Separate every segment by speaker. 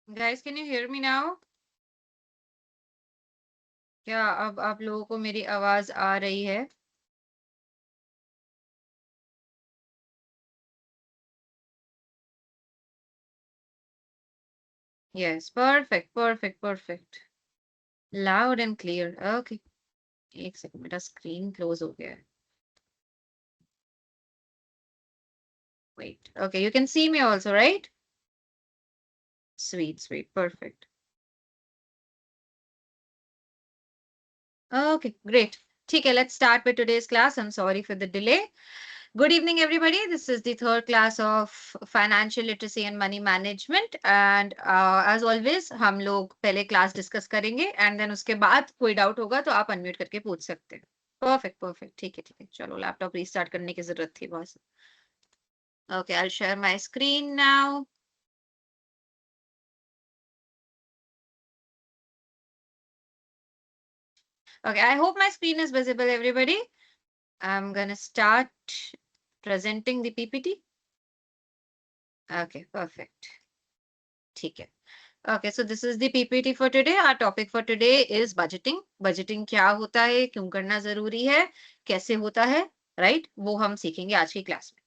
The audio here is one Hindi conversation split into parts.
Speaker 1: Guys, can you hear me now? क्या अब आप लोगों को मेरी आवाज आ रही है? Yes, perfect, perfect, perfect. Loud and clear. Okay. एक सेकंड, मेरा स्क्रीन क्लोज हो गया है. Wait. Okay, you can see me also, right? Sweet, sweet, perfect. Okay, great. ठीक है, let's start with today's class. I'm sorry for the delay. Good evening, everybody. This is the third class of financial literacy and money management. And as always, हम लोग पहले class discuss करेंगे and then उसके बाद कोई doubt होगा तो आप unmute करके पूछ सकते हैं. Perfect, perfect. ठीक है, ठीक है. चलो, laptop restart करने की जरूरत थी बस. Okay, I'll share my screen now. Okay, I hope my screen is visible, everybody. I'm gonna start presenting the PPT. Okay, perfect. ठीक है. Okay, so this is the PPT for today. Our topic for today is budgeting. Budgeting क्या होता है, क्यों करना जरूरी है, कैसे होता है, right? वो हम सीखेंगे आज की क्लास में.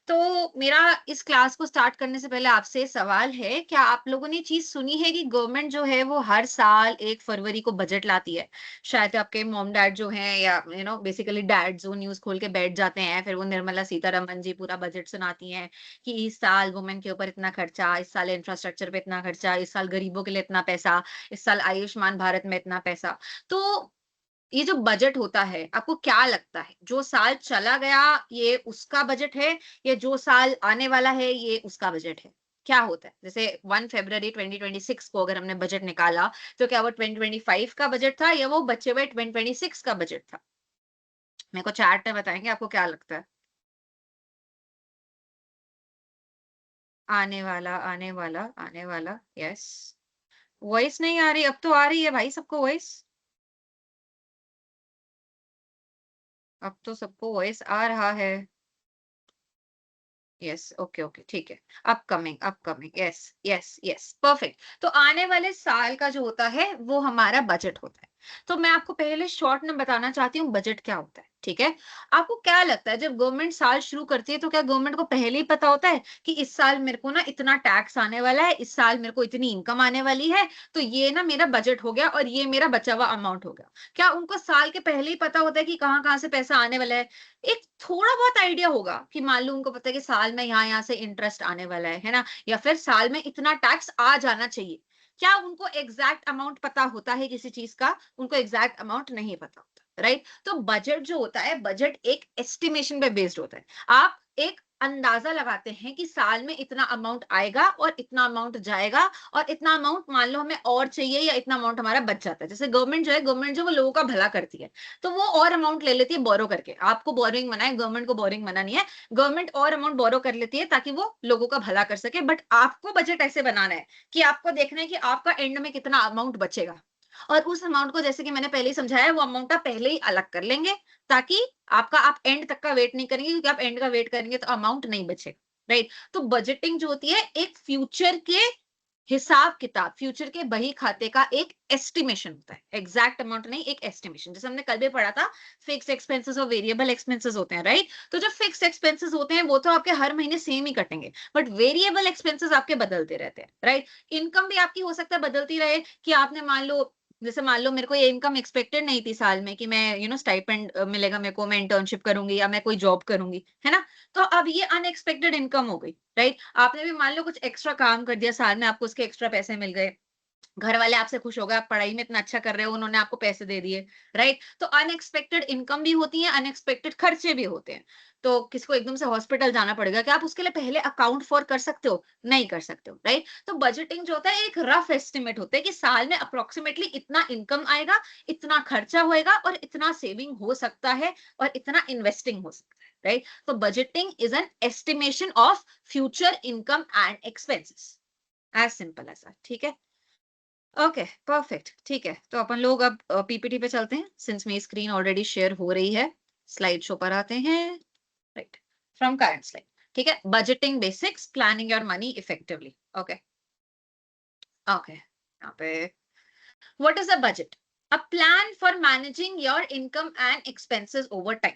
Speaker 1: तो मेरा इस क्लास को स्टार्ट करने से पहले आपसे सवाल है, क्या आप लोगों ने चीज सुनी है कि गवर्नमेंट जो है वो हर साल 1 फरवरी को बजट लाती है? शायद आपके मॉम डैड जो हैं या बेसिकली डैड जो न्यूज खोल के बैठ जाते हैं, फिर वो निर्मला सीतारमन जी पूरा बजट सुनाती हैं कि इस साल वुमेन के ऊपर इतना खर्चा, इस साल इंफ्रास्ट्रक्चर पे इतना खर्चा, इस साल गरीबों के लिए इतना पैसा, इस साल आयुष्मान भारत में इतना पैसा. तो ये जो बजट होता है, आपको क्या लगता है, जो साल चला गया ये उसका बजट है, या जो साल आने वाला है ये उसका बजट है? क्या होता है? जैसे 1 फरवरी 2026 को अगर हमने बजट निकाला, तो क्या वो 2025 का बजट था या वो बचे हुए 2026 का बजट था? मेरे को चैट में बताएंगे आपको क्या लगता है? आने वाला, आने वाला, आने वाला, यस. वॉइस नहीं आ रही? अब तो आ रही है भाई सबको वॉइस. अब तो सबको वॉइस आ रहा है. यस, ओके, ओके, ठीक है. Upcoming, upcoming, yes, yes, yes, perfect. तो आने वाले साल का जो होता है वो हमारा बजट होता है. तो मैं आपको पहले शॉर्ट में बताना चाहती हूँ बजट क्या होता है, ठीक है? आपको क्या लगता है, जब गवर्नमेंट साल शुरू करती है तो क्या गवर्नमेंट को पहले ही पता होता है कि इस साल मेरे को ना इतना टैक्स आने वाला है, इस साल मेरे को इतनी इनकम आने वाली है, तो ये ना मेरा बजट हो गया और ये मेरा बचा हुआ अमाउंट हो गया? क्या उनको साल के पहले ही पता होता है कि कहाँ कहाँ से पैसा आने वाला है? एक थोड़ा बहुत आइडिया होगा कि मान लो उनको पता है कि साल में यहाँ-यहाँ से इंटरेस्ट आने वाला है ना? या फिर साल में इतना टैक्स आ जाना चाहिए. क्या उनको एग्ज़ैक्ट अमाउंट पता होता है किसी चीज़ का? उनको एग्ज़ैक्ट अमाउंट नहीं पता होता, राइट? तो बजट जो होता है, बजट एक एस्टिमेशन पे बेस्ड होता है. आप एक अंदाज़ा लगाते हैं कि साल में इतना अमाउंट आएगा और इतना अमाउंट जाएगा और इतना अमाउंट मान लो हमें और चाहिए या इतना अमाउंट हमारा बच जाता है. जैसे गवर्नमेंट जो वो लोगों का भला करती है. तो वो और अमाउंट ले लेती है बोरो करके. आपको बोरोइंग मना है, गवर्नमेंट को बोरोइंग मना नहीं है. गवर्नमेंट और अमाउंट बोरो कर लेती है ताकि वो लोगों का भला कर सके. बट आपको बजट ऐसे बनाना है कि आपको देखना है कि आपका एंड में कितना अमाउंट बचेगा. और उस अमाउंट को, जैसे कि मैंने पहले ही समझाया है, वो अमाउंट आप पहले ही अलग कर लेंगे ताकि आपका आप एंड तक का वेट नहीं करेंगे, क्योंकि आप एंड का वेट करेंगे तो अमाउंट नहीं बचेगा. राइट? तो बजटिंग जो होती है एक फ्यूचर के हिसाब किताब, फ्यूचर के बही खाते का एक एस्टिमेशन होता है. एग्जैक्ट अमाउंट नहीं, एक एस्टिमेशन. जैसे हमने कल भी पढ़ा था, फिक्स एक्सपेंसेस और वेरिएबल एक्सपेंसेस होते हैं, राइट? तो जो फिक्स एक्सपेंसेस होते हैं वो तो आपके हर महीने सेम ही कटेंगे, बट वेरिएबल एक्सपेंसेस आपके बदलते रहते हैं, राइट? इनकम भी आपकी हो सकता है बदलती रहे, कि आपने मान लो, जैसे मान लो मेरे को ये इनकम एक्सपेक्टेड नहीं थी साल में कि मैं स्टाइपेंड मिलेगा मेरे को, मैं इंटर्नशिप करूंगी या मैं कोई जॉब करूंगी, है ना? तो अब ये अनएक्सपेक्टेड इनकम हो गई, राइट? आपने भी मान लो कुछ एक्स्ट्रा काम कर दिया साल में, आपको उसके एक्स्ट्रा पैसे मिल गए. घर वाले आपसे खुश हो गए, आप पढ़ाई में इतना अच्छा कर रहे हो, उन्होंने आपको पैसे दे दिए, राइट? तो अनएक्सपेक्टेड इनकम भी होती है, अनएक्सपेक्टेड खर्चे भी होते हैं. तो किसी को एकदम से हॉस्पिटल जाना पड़ेगा, क्या आप उसके लिए पहले अकाउंट फॉर कर सकते हो? नहीं कर सकते हो, राइट? तो बजटिंग जो होता है एक रफ एस्टिमेट होता है कि साल में अप्रोक्सीमेटली इतना इनकम आएगा, इतना खर्चा होएगा और इतना सेविंग हो सकता है और इतना इन्वेस्टिंग हो सकता है, राइट? तो budgeting is an estimation of future income and expenses. As simple as that. ठीक है? Okay, perfect. ठीक है, तो अपन लोग अब पीपीटी पे चलते हैं, सिंस मेरी स्क्रीन ऑलरेडी शेयर हो रही है. स्लाइड शो पर आते हैं. Right, from current slide. ठीक है, budgeting basics, planning your money effectively. Okay, okay, यहाँ पे what is a budget? A plan for managing your income and expenses over time.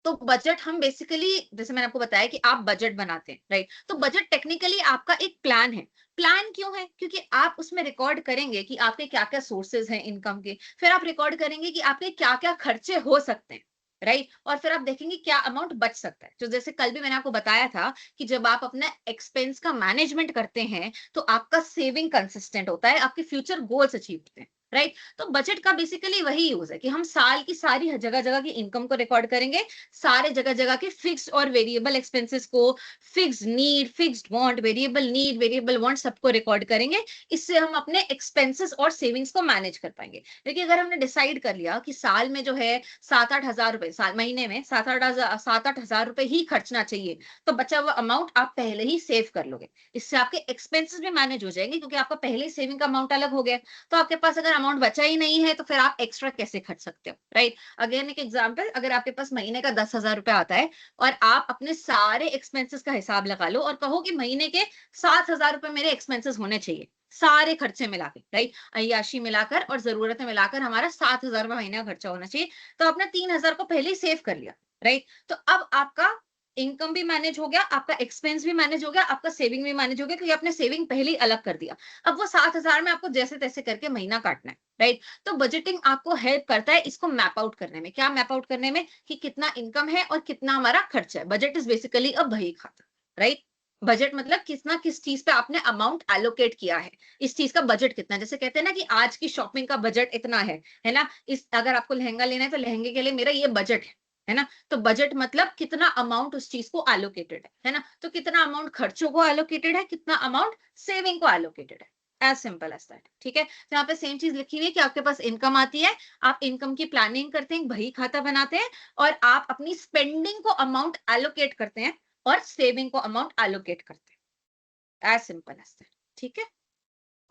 Speaker 1: तो बजट हम बेसिकली, जैसे मैंने आपको बताया कि आप बजट बनाते हैं, राइट? तो बजट टेक्निकली आपका एक प्लान है। प्लान क्यों है? क्योंकि आप उसमें रिकॉर्ड करेंगे कि आपके क्या क्या सोर्सेज हैं इनकम के, फिर आप रिकॉर्ड करेंगे कि आपके क्या क्या खर्चे हो सकते हैं, राइट? और फिर आप देखेंगे क्या अमाउंट बच सकता है। तो जैसे कल भी मैंने आपको बताया था कि जब आप अपना एक्सपेंस का मैनेजमेंट करते हैं तो आपका सेविंग कंसिस्टेंट होता है, आपके फ्यूचर गोल्स अचीव होते हैं, राइट? तो बजट का बेसिकली वही यूज है कि हम साल की सारी जगह जगह की इनकम को रिकॉर्ड करेंगे, सारे जगह जगह के फिक्स्ड और वेरिएबल एक्सपेंसेस को, fixed need, fixed want, variable need, variable want सबको रिकॉर्ड करेंगे। इससे हम अपने एक्सपेंसेस और सेविंग्स को मैनेज कर पाएंगे। देखिए, अगर हमने डिसाइड कर लिया कि साल में जो है 7-8 हज़ार रुपए, साल महीने में 7-8 हज़ार रुपए ही खर्चना चाहिए, तो बचा हुआ अमाउंट आप पहले ही सेव कर लोगे। इससे आपके एक्सपेंसेस भी मैनेज हो जाएंगे, क्योंकि आपका पहले सेविंग का अमाउंट अलग हो गया। तो आपके पास अगर अमाउंट बचा ही नहीं है तो फिर आप एक्स्ट्रा कैसे खर्च सकते हो, राइट? अगेन एक एग्जांपल, अगर आपके पास महीने का 10,000 रुपए आता है और आप अपने सारे एक्सपेंसेस का हिसाब लगा लो और कहो कि महीने के 7,000 रुपए मेरे एक्सपेंसेस होने चाहिए, सारे खर्चे मिला के, राइट? अय्याशी मिलाकर और जरूरतें मिलाकर हमारा 7,000 रुपए महीने का खर्चा होना चाहिए। तो आपने 3,000 को पहले ही सेव कर लिया, राइट? तो अब आपका इनकम भी मैनेज हो गया, आपका एक्सपेंस भी मैनेज हो गया, आपका सेविंग भी मैनेज हो गया, क्योंकि आपने सेविंग पहले ही अलग कर दिया। अब वो 7,000 में आपको जैसे तैसे करके महीना काटना है, राइट? तो बजटिंग आपको हेल्प करता है इसको मैप आउट करने में। क्या मैप आउट करने में? कि कितना इनकम है और कितना हमारा खर्चा है। बजट इज बेसिकली अ बही खाता, राइट? बजट मतलब कितना किस चीज पे आपने अमाउंट एलोकेट किया है, इस चीज का बजट कितना है। जैसे कहते हैं ना कि आज की शॉपिंग का बजट इतना है ना? इस अगर आपको लहंगा लेना है तो लहंगे के लिए मेरा ये बजट है ना? तो बजट मतलब कितना अमाउंट उस चीज को एलोकेटेड है ना? तो कितना अमाउंट खर्चों को एलोकेटेड है, कितना अमाउंट सेविंग को एलोकेटेड है। एज सिंपल एज दैट, ठीक है? तो यहाँ पे सेम चीज लिखी हुई है कि आपके पास इनकम आती है, आप इनकम की प्लानिंग करते हैं, बही खाता बनाते हैं और आप अपनी स्पेंडिंग को अमाउंट एलोकेट करते हैं और सेविंग को अमाउंट एलोकेट करते हैं। एज सिंपल एज दैट, ठीक है?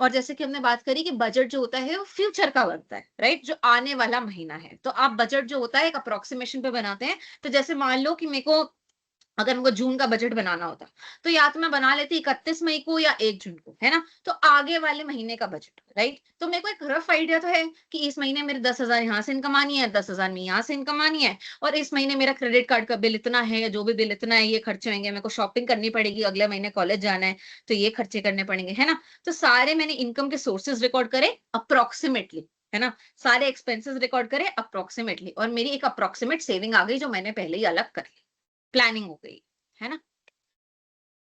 Speaker 1: और जैसे कि हमने बात करी कि बजट जो होता है वो फ्यूचर का बनता है, राइट? जो आने वाला महीना है, तो आप बजट जो होता है एक अप्रोक्सीमेशन पे बनाते हैं। तो जैसे मान लो कि मेरे को अगर हमको जून का बजट बनाना होता तो या तो मैं बना लेती 31 मई को या 1 जून को, है ना? तो आगे वाले महीने का बजट, राइट? तो मेरे को एक रफ आइडिया तो है कि इस महीने मेरे 10,000 यहाँ से इनकम आनी है, 10,000 में यहाँ से इनकम आनी है, और इस महीने मेरा क्रेडिट कार्ड का बिल इतना है, या जो भी बिल इतना है, ये खर्चे होंगे, मेरे को शॉपिंग करनी पड़ेगी, अगले महीने कॉलेज जाना है, तो ये खर्चे करने पड़ेंगे, है ना? तो सारे मैंने इनकम के सोर्सेज रिकॉर्ड करे अप्रोक्सीमेटली, है ना? सारे एक्सपेंसेस रिकॉर्ड करे अप्रोक्सीमेटली, और मेरी एक अप्रोक्सीमेट सेविंग आ गई जो मैंने पहले ही अलग कर ली, प्लानिंग हो गई, है ना?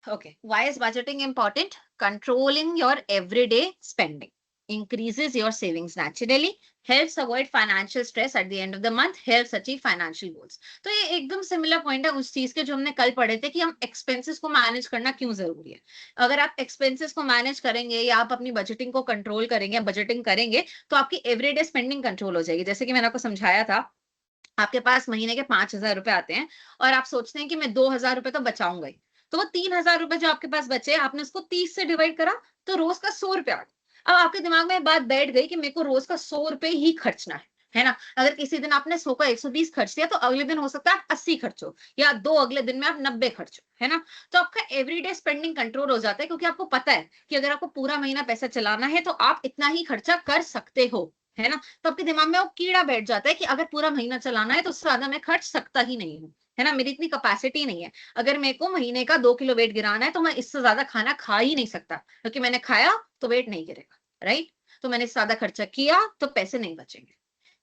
Speaker 1: Okay. Why is budgeting important? Controlling your everyday spending increases your savings naturally, helps avoid financial stress at the end of the month, helps achieve financial goals. तो ये एकदम सिमिलर पॉइंट है उस चीज के जो हमने कल पढ़े थे कि हम एक्सपेंसेस को मैनेज करना क्यों जरूरी है। अगर आप एक्सपेंसेस को मैनेज करेंगे या आप अपनी बजटिंग को कंट्रोल करेंगे, बजटिंग करेंगे, तो आपकी एवरीडे स्पेंडिंग कंट्रोल हो जाएगी। जैसे कि मैंने आपको समझाया था, आपके पास महीने के 5,000 रुपए आते हैं और आप सोचते हैं कि मैं 2,000 रुपए तो बचाऊंगा ही, तो वो 3,000 रुपए जो आपके पास बचे, आपने उसको 30 से डिवाइड करा, तो रोज का 100 रुपया आ गया। अब आपके दिमाग में बात बैठ गई कि मेरे को रोज का 100 रुपए ही खर्चना है ना? अगर किसी दिन आपने 100 का 120 खर्च दिया, तो अगले दिन हो सकता है आप 80 खर्चो, या दो अगले दिन में आप 90 खर्चो, है ना? तो आपका एवरीडे स्पेंडिंग कंट्रोल हो जाता है, क्योंकि आपको पता है कि अगर आपको पूरा महीना पैसा चलाना है तो आप इतना ही खर्चा कर सकते हो, है ना? तो आपके दिमाग में वो कीड़ा बैठ जाता है कि अगर पूरा महीना चलाना है तो उससे ज्यादा मैं खर्च सकता ही नहीं हूँ, है ना? मेरी इतनी कैपेसिटी नहीं है। अगर मेरे को महीने का 2 किलो वेट गिराना है तो मैं इससे ज्यादा खाना खा ही नहीं सकता, क्योंकि मैंने खाया तो वेट नहीं गिरेगा, राइट? तो मैंने ज्यादा खर्चा किया तो पैसे नहीं बचेंगे।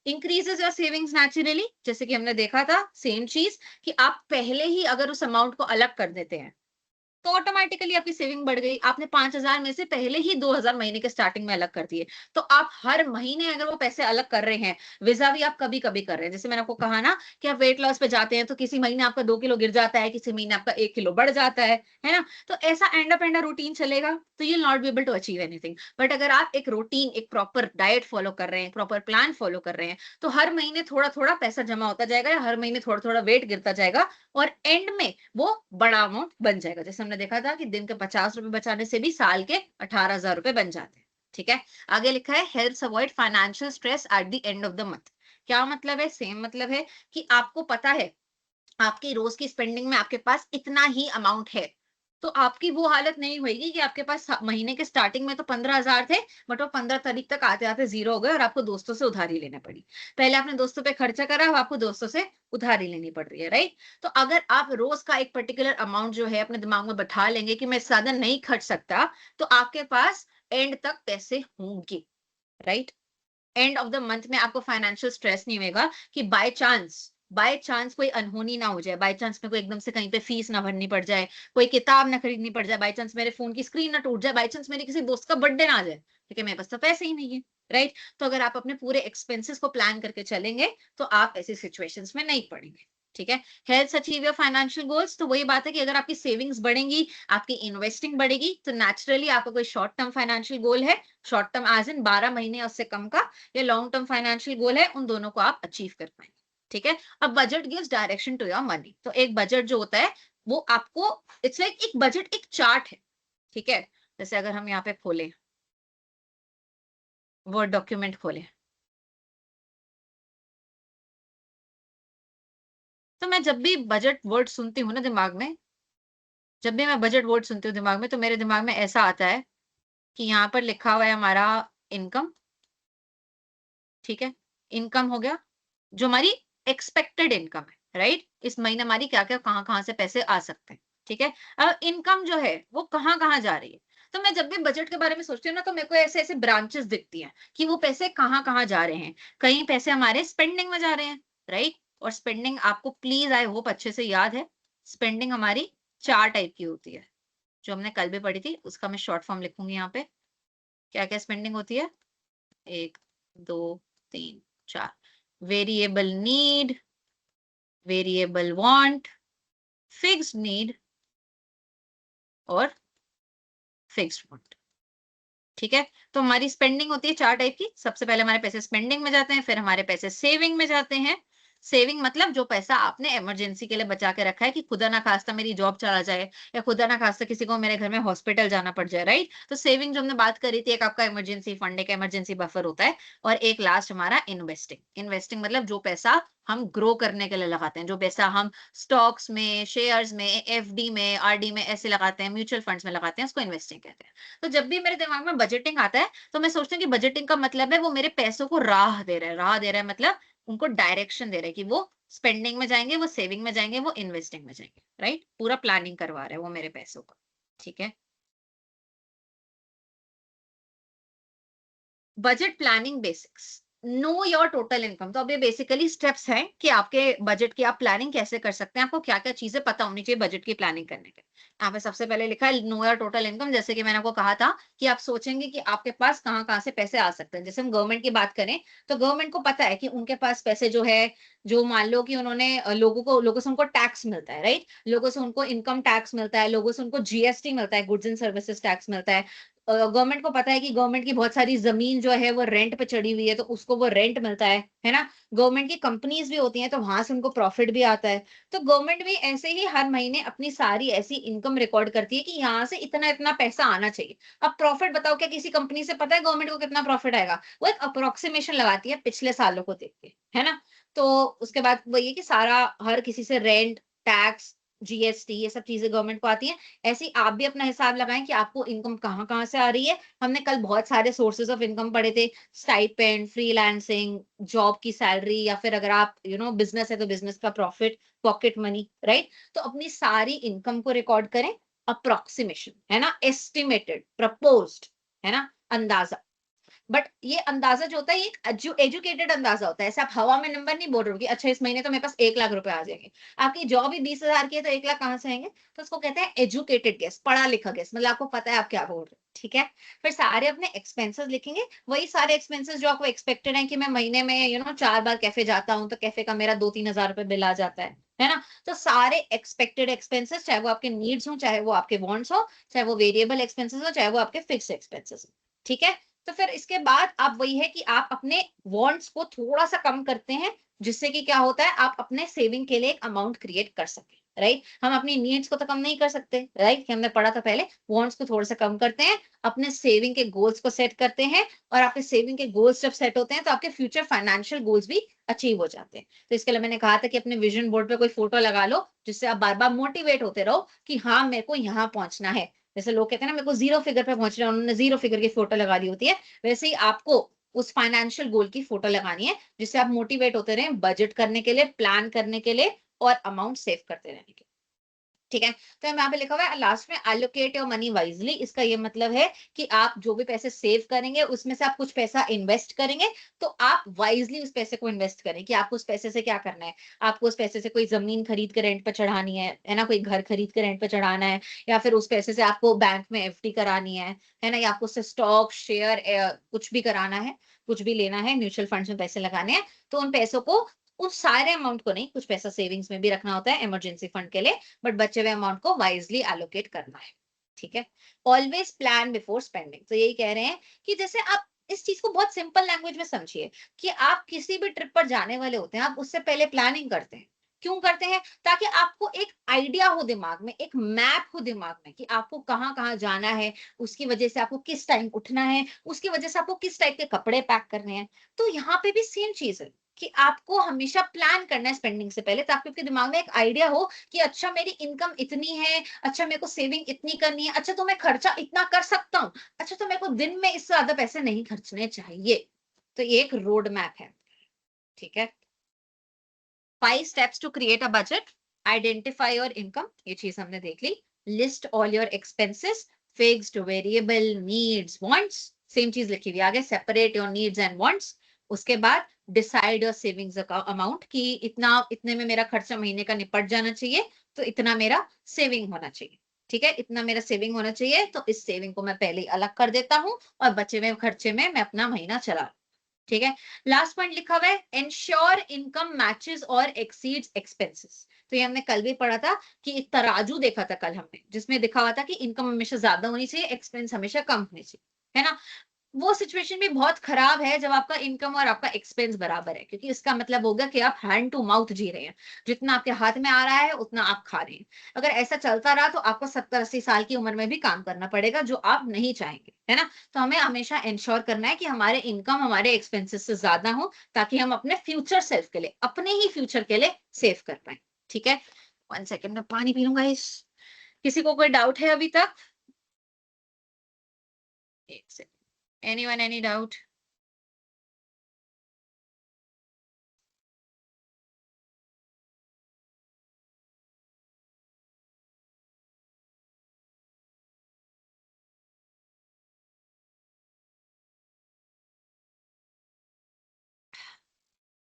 Speaker 1: इंक्रीजेस योर सेविंग्स नेचुरली, जैसे कि हमने देखा था सेम चीज, कि आप पहले ही अगर उस अमाउंट को अलग कर देते हैं तो ऑटोमेटिकली आपकी सेविंग बढ़ गई। आपने 5,000 में से पहले ही 2,000 महीने के स्टार्टिंग में अलग कर दिए, तो आप हर महीने अगर वो पैसे अलग कर रहे हैं, विज़ावी आप कभी कभी कर रहे हैं। जैसे मैंने आपको कहा ना कि आप वेट लॉस पे जाते हैं तो किसी महीने आपका 2 किलो गिर जाता है, किसी महीने आपका 1 किलो बढ़ जाता है ना? तो ऐसा एंड रूटीन चलेगा तो you not be able to achieve anything. But अगर आप एक रूटीन, एक प्रॉपर डाइट फॉलो कर रहे हैं, प्रॉपर प्लान फॉलो कर रहे हैं, तो हर महीने थोड़ा थोड़ा पैसा जमा होता जाएगा, या हर महीने थोड़ा थोड़ा वेट गिरता जाएगा, और एंड में वो बड़ा अमाउंट बन जाएगा। जैसे हमने देखा था कि दिन के 50 रुपए बचाने से भी साल के 18,000 रुपए बन जाते हैं, ठीक है? आगे लिखा है helps avoid financial stress at the end of the month. क्या मतलब है? सेम मतलब है कि आपको पता है आपकी रोज की स्पेंडिंग में आपके पास इतना ही अमाउंट है, तो आपकी वो हालत नहीं होएगी कि आपके पास महीने के स्टार्टिंग में तो 15,000 थे, बट वो 15 तारीख तक आते-आते ज़ीरो हो गए और आपको दोस्तों से उधारी लेनी पड़ी। पहले आपने दोस्तों पे खर्चा करा, अब आपको दोस्तों से उधारी लेनी पड़ रही है, राइट? तो अगर आप रोज़ का एक पर्टिकुलर अमाउंट जो है अपने दिमाग में बैठा लेंगे कि मैं इससे ज़्यादा नहीं खर्च सकता, तो आपके पास एंड तक पैसे होंगे, right? End of the month में आपको फाइनेंशियल स्ट्रेस नहीं होगा कि बाय चांस कोई अनहोनी ना हो जाए, बाय चांस मेरे को एकदम से कहीं पे फीस ना भरनी पड़ जाए, कोई किताब ना खरीदनी पड़ जाए, बाय चांस मेरे फोन की स्क्रीन ना टूट जाए, बाय चांस मेरे किसी दोस्त का बर्थडे ना आ जाए, ठीक है, मेरे पास तो पैसे ही नहीं है, राइट? तो अगर आप अपने पूरे एक्सपेंसेस को प्लान करके चलेंगे तो आप ऐसी सिचुएशंस में नहीं पड़ेंगे, ठीक है? Health achieve your financial goals, तो वही बात है कि अगर आपकी सेविंग्स बढ़ेंगी, आपकी इन्वेस्टिंग बढ़ेगी, तो नेचुरली आपका कोई शॉर्ट टर्म फाइनेंशियल गोल है, शॉर्ट टर्म एज इन 12 महीने या उससे कम का, या लॉन्ग टर्म फाइनेंशियल गोल है, उन दोनों को आप अचीव कर पाएंगे, ठीक है? अब budget gives direction to your money, तो एक बजट जो होता है वो आपको, इट्स लाइक एक बजट एक चार्ट है, ठीक है? जैसे अगर हम यहाँ पे खोलें, वर्ड डॉक्यूमेंट खोलें, तो मैं जब भी बजट वर्ड सुनती हूँ ना दिमाग में, जब भी मैं बजट वर्ड सुनती हूँ दिमाग में, तो मेरे दिमाग में ऐसा आता है कि यहाँ पर लिखा हुआ है हमारा इनकम, ठीक है? इनकम हो गया, जो हमारी एक्सपेक्टेड इनकम है, राइट? इस महीने हमारी क्या-क्या, कहाँ-कहाँ से पैसे आ सकते हैं, ठीक है? अब इनकम जो है वो कहाँ-कहाँ जा रही है? तो मैं जब भी बजट के बारे में सोचती हूँ ना, तो मेरे को ऐसे-ऐसे ब्रांचेस दिखती हैं कि वो पैसे कहाँ-कहाँ जा रहे हैं। कहीं पैसे हमारे स्पेंडिंग में जा रहे हैं, राइट? और स्पेंडिंग आपको प्लीज़ आई होप अच्छे से याद है, स्पेंडिंग हमारी 4 टाइप की होती है, जो हमने कल भी पढ़ी थी, उसका मैं शॉर्ट फॉर्म लिखूँगी यहाँ पे। क्या-क्या स्पेंडिंग होती है? 1, 2, 3, 4। Variable need, variable want, fixed need और फिक्स्ड वांट, ठीक है? तो हमारी स्पेंडिंग होती है 4 टाइप की। सबसे पहले हमारे पैसे स्पेंडिंग में जाते हैं, फिर हमारे पैसे सेविंग में जाते हैं। सेविंग मतलब जो पैसा आपने इमरजेंसी के लिए बचा के रखा है कि खुदा ना खास्ता मेरी जॉब चला जाए, या खुदा ना खास्ता किसी को मेरे घर में हॉस्पिटल जाना पड़ जाए, राइट? तो सेविंग जो हमने बात करी थी, एक आपका इमरजेंसी फंड, एक इमरजेंसी बफर होता है, और एक लास्ट हमारा इन्वेस्टिंग। इन्वेस्टिंग मतलब जो पैसा हम ग्रो करने के लिए लगाते हैं, जो पैसा हम स्टॉक्स में, शेयर्स में, एफडी में, आरडी में ऐसे लगाते हैं, म्यूचुअल फंड्स में लगाते हैं, उसको इन्वेस्टिंग कहते हैं। तो जब भी मेरे दिमाग में बजटिंग आता है, तो मैं सोचती हूँ कि बजटिंग का मतलब है वो मेरे पैसों को राह दे रहा है। राह दे रहा है मतलब उनको डायरेक्शन दे रहा है कि वो स्पेंडिंग में जाएँगे, वो सेविंग में जाएँगे, वो इन्वेस्टिंग में जाएँगे, राइट? पूरा प्लानिंग करवा रहा है वो मेरे पैसों का, ठीक है? Budget planning basics, know your total income, तो अब ये बेसिकली स्टेप्स हैं कि आपके बजट की आप प्लानिंग कैसे कर सकते हैं, आपको क्या-क्या चीजें पता होनी चाहिए बजट की प्लानिंग करने के। यहाँ पे सबसे पहले लिखा है नो योर टोटल इनकम, जैसे कि मैंने आपको कहा था कि आप सोचेंगे कि आपके पास कहाँ-कहाँ से पैसे आ सकते हैं। जैसे हम गवर्नमेंट की बात करें, तो गवर्नमेंट को पता है कि उनके पास पैसे जो है, जो मान लो कि उन्होंने लोगों से उनको टैक्स मिलता है, राइट? लोगों से उनको इनकम टैक्स मिलता है, लोगों से उनको जीएसटी मिलता है, गुड्स एंड सर्विसेज टैक्स मिलता है। गवर्नमेंट को पता है कि गवर्नमेंट की बहुत सारी ज़मीन जो है वो रेंट पे चढ़ी हुई है, तो उसको वो रेंट मिलता है ना? गवर्नमेंट की कंपनीज़ भी होती हैं, तो वहाँ से उनको प्रॉफिट भी आता है। तो गवर्नमेंट भी ऐसे ही हर महीने अपनी सारी ऐसी इनकम रिकॉर्ड करती है कि यहाँ से इतना-इतना पैसा आना चाहिए। अब प्रॉफिट बताओ, क्या किसी कंपनी से पता है गवर्नमेंट को कितना प्रॉफिट आएगा? वो एक अप्रोक्सिमेशन लगाती है पिछले सालों को देख के, है ना? तो उसके बाद वही है कि सारा हर किसी से रेंट, टैक्स, जीएसटी ये सब चीज़ें गवर्नमेंट को आती हैं। ऐसे ही आप भी अपना हिसाब लगाएँ कि आपको इनकम कहाँ-कहाँ से आ रही है। हमने कल बहुत सारे सोर्सेज़ ऑफ इनकम पढ़े थे, स्टाइपेंड, फ्रीलांसिंग, जॉब की सैलरी, या फिर अगर आप बिज़नेस है तो बिज़नेस का प्रॉफिट, पॉकेट मनी, राइट? तो अपनी सारी इनकम को रिकॉर्ड करें, अप्रोक्सिमेशन, है ना? एस्टिमेटेड, प्रपोज्ड, है ना? अंदाज़ा। बट ये अंदाजा जो होता है, ये एक एजुकेटेड अंदाजा होता है। ऐसे आप हवा में नंबर नहीं बोल रहे हो कि अच्छा इस महीने तो मेरे पास 1 लाख रुपए आ जाएँगे। आपकी जॉब ही 20,000 की है तो 1 लाख कहाँ से आएँगे? तो उसको कहते हैं एजुकेटेड गेस, पढ़ा लिखा गेस, मतलब आपको पता है आप क्या बोल रहे हो, ठीक है? फिर सारे अपने एक्सपेंसेस लिखेंगे, वही सारे एक्सपेंसेस जो आपको एक्सपेक्टेड है कि मैं महीने में 4 बार कैफे जाता हूँ, तो कैफे का मेरा 2-3 हज़ार रुपए बिल आ जाता है ना? तो सारे एक्सपेक्टेड एक्सपेंसेस, चाहे वो आपके नीड्स हों, चाहे वो आपके वांट्स हों, चाहे वो वेरिएबल एक्सपेंसेस हों, चाहे वो आपके फिक्स्ड एक्सपेंसेस हों, ठीक है? तो फिर इसके बाद आप वही है कि आप अपने वांट्स को थोड़ा-सा कम करते हैं, जिससे कि क्या होता है, आप अपने सेविंग के लिए एक अमाउंट क्रिएट कर सकें। राइट। हम अपनी नीड्स को तो कम नहीं कर सकते, राइट, कि हमने पढ़ा था पहले, वांट्स को थोड़ा सा कम करते हैं, अपने सेविंग के गोल्स को सेट करते हैं, और आपके सेविंग के गोल्स जब सेट होते हैं तो आपके फ्यूचर फाइनेंशियल गोल्स भी अचीव हो जाते हैं। तो इसके लिए मैंने कहा था कि अपने विजन बोर्ड पे कोई फोटो लगा लो, जिससे आप बार बार मोटिवेट होते रहो कि हाँ मेरे को यहाँ पहुंचना है। जैसे लोग कहते हैं ना मेरे को जीरो फिगर पे पहुंचना है, उन्होंने जीरो फिगर की फोटो लगा ली होती है, वैसे ही आपको उस फाइनेंशियल गोल की फोटो लगानी है, जिससे आप मोटिवेट होते रहे बजट करने के लिए, प्लान करने के लिए, और अमाउंट सेव करते रहने के लिए। ठीक है। तो यहाँ पे लिखा हुआ है लास्ट में, एलोकेट योर मनी वाइजली। इसका ये मतलब है कि आप जो भी पैसे सेव करेंगे उसमें से आप कुछ पैसा इन्वेस्ट करेंगे, तो आप वाइजली उस पैसे को इन्वेस्ट करें। कि आपको उस पैसे से क्या करना है, आपको उस पैसे से कोई जमीन खरीद के रेंट पे चढ़ानी है ना, कोई घर खरीद के रेंट पे चढ़ाना है, या फिर उस पैसे से आपको बैंक में एफडी करानी है ना, या आपको उससे स्टॉक शेयर कुछ भी कराना है, कुछ भी लेना है, म्यूचुअल फंड्स में पैसे लगाने हैं, तो उन पैसों को, उस सारे अमाउंट को नहीं, कुछ पैसा सेविंग्स में भी रखना होता है इमरजेंसी फंड के लिए, बट बचे हुए अमाउंट को वाइजली एलोकेट करना है। ठीक है। Always plan before spending. तो यही कह रहे हैं कि जैसे आप इस चीज को बहुत सिंपल लैंग्वेज में समझिए, कि आप किसी भी ट्रिप पर जाने वाले होते हैं, आप उससे पहले प्लानिंग करते हैं। क्यों करते हैं? ताकि आपको एक आइडिया हो दिमाग में, एक मैप हो दिमाग में, कि आपको कहाँ कहाँ जाना है, उसकी वजह से आपको किस टाइम उठना है, उसकी वजह से आपको किस टाइप के कपड़े पैक करने हैं। तो यहाँ पे भी सेम चीज है कि आपको हमेशा प्लान करना है स्पेंडिंग से पहले, ताकि आपके दिमाग में एक आइडिया हो कि अच्छा मेरी इनकम इतनी है, अच्छा मेरे को सेविंग इतनी करनी है, अच्छा तो मैं खर्चा इतना कर सकता हूँ, अच्छा तो मेरे को दिन में इससे ज्यादा पैसे नहीं खर्चने चाहिए। तो ये एक रोड मैप है। ठीक है। 5 steps to create a budget. Identify your income, ये चीज हमने देख ली। List all your expenses, fixed, variable, needs, wants, same चीज लिखी हुई आगे, separate your needs and wants। उसके बाद डिसाइड योर सेविंग्स अमाउंट, कि इतना, इतने में मेरा खर्चा महीने का निपट जाना चाहिए, तो इतना मेरा सेविंग होना चाहिए। ठीक है, इतना मेरा सेविंग होना चाहिए, तो इस सेविंग को मैं पहले ही अलग कर देता हूँ, और बचे हुए खर्चे में मैं अपना महीना चला। ठीक है। लास्ट पॉइंट लिखा हुआ है, इंश्योर इनकम मैचेस और एक्सीड्स एक्सपेंसेस। तो ये हमने कल भी पढ़ा था, कि एक तराजू देखा था कल हमने, जिसमें दिखा हुआ था कि इनकम हमेशा ज्यादा होनी चाहिए, एक्सपेंस हमेशा कम होनी चाहिए, है ना। वो सिचुएशन भी बहुत खराब है जब आपका इनकम और आपका एक्सपेंस बराबर है, क्योंकि इसका मतलब होगा कि आप हैंड टू माउथ जी रहे हैं, जितना आपके हाथ में आ रहा है उतना आप खा रहे हैं। अगर ऐसा चलता रहा तो आपको 70-80 साल की उम्र में भी काम करना पड़ेगा, जो आप नहीं चाहेंगे, है ना। तो हमें हमेशा इंश्योर करना है कि हमारे इनकम हमारे एक्सपेंसेस से ज्यादा हो, ताकि हम अपने फ्यूचर सेल्फ के लिए, अपने ही फ्यूचर के लिए सेव कर पाए। ठीक है। 1 सेकेंड में पानी पी लूंगा इस। किसी को कोई डाउट है अभी तक? Anyone, any doubt?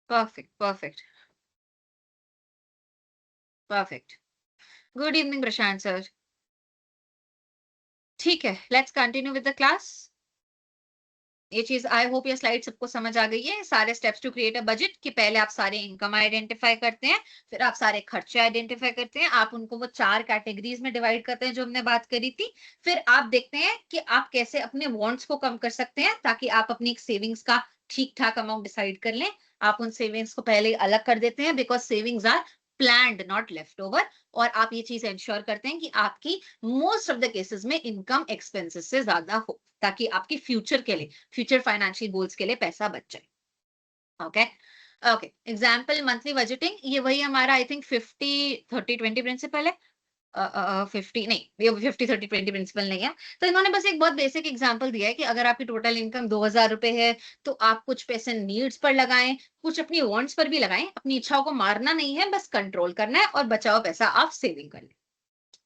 Speaker 1: Perfect, perfect, perfect. Good evening Prashant sir. ठीक है, let's continue with the class. ये चीज, आई होप ये स्लाइड सबको समझ आ गई है, सारे steps to create a budget, कि पहले आप सारे इनकम आइडेंटिफाई करते हैं, फिर आप सारे खर्चे आइडेंटिफाई करते हैं, आप उनको वो 4 कैटेगरीज में डिवाइड करते हैं जो हमने बात करी थी। फिर आप देखते हैं कि आप कैसे अपने वांट्स को कम कर सकते हैं, ताकि आप अपनी एक सेविंग्स का ठीक ठाक अमाउंट डिसाइड कर लें। आप उन सेविंग्स को पहले ही अलग कर देते हैं, because savings are planned not left over. और आप ये चीज इंश्योर करते हैं कि आपकी मोस्ट ऑफ द केसेस में इनकम एक्सपेंसेस से ज्यादा हो, ताकि आपकी फ्यूचर के लिए, फ्यूचर फाइनेंशियल गोल्स के लिए पैसा बच जाए। Okay. Okay, example monthly budgeting, ये वही हमारा आई थिंक 50-30-20 प्रिंसिपल है। 50 नहीं, ये 50-30-20 प्रिंसिपल नहीं है। तो इन्होंने बस एक बहुत बेसिक एग्जांपल दिया है कि अगर आपकी टोटल इनकम 2,000 रुपए है, तो आप कुछ पैसे नीड्स पर लगाएं, कुछ अपनी वांट्स पर भी लगाएं। अपनी इच्छाओं को मारना नहीं है, बस कंट्रोल करना है, और बचा हुआ पैसा आप सेविंग कर लें।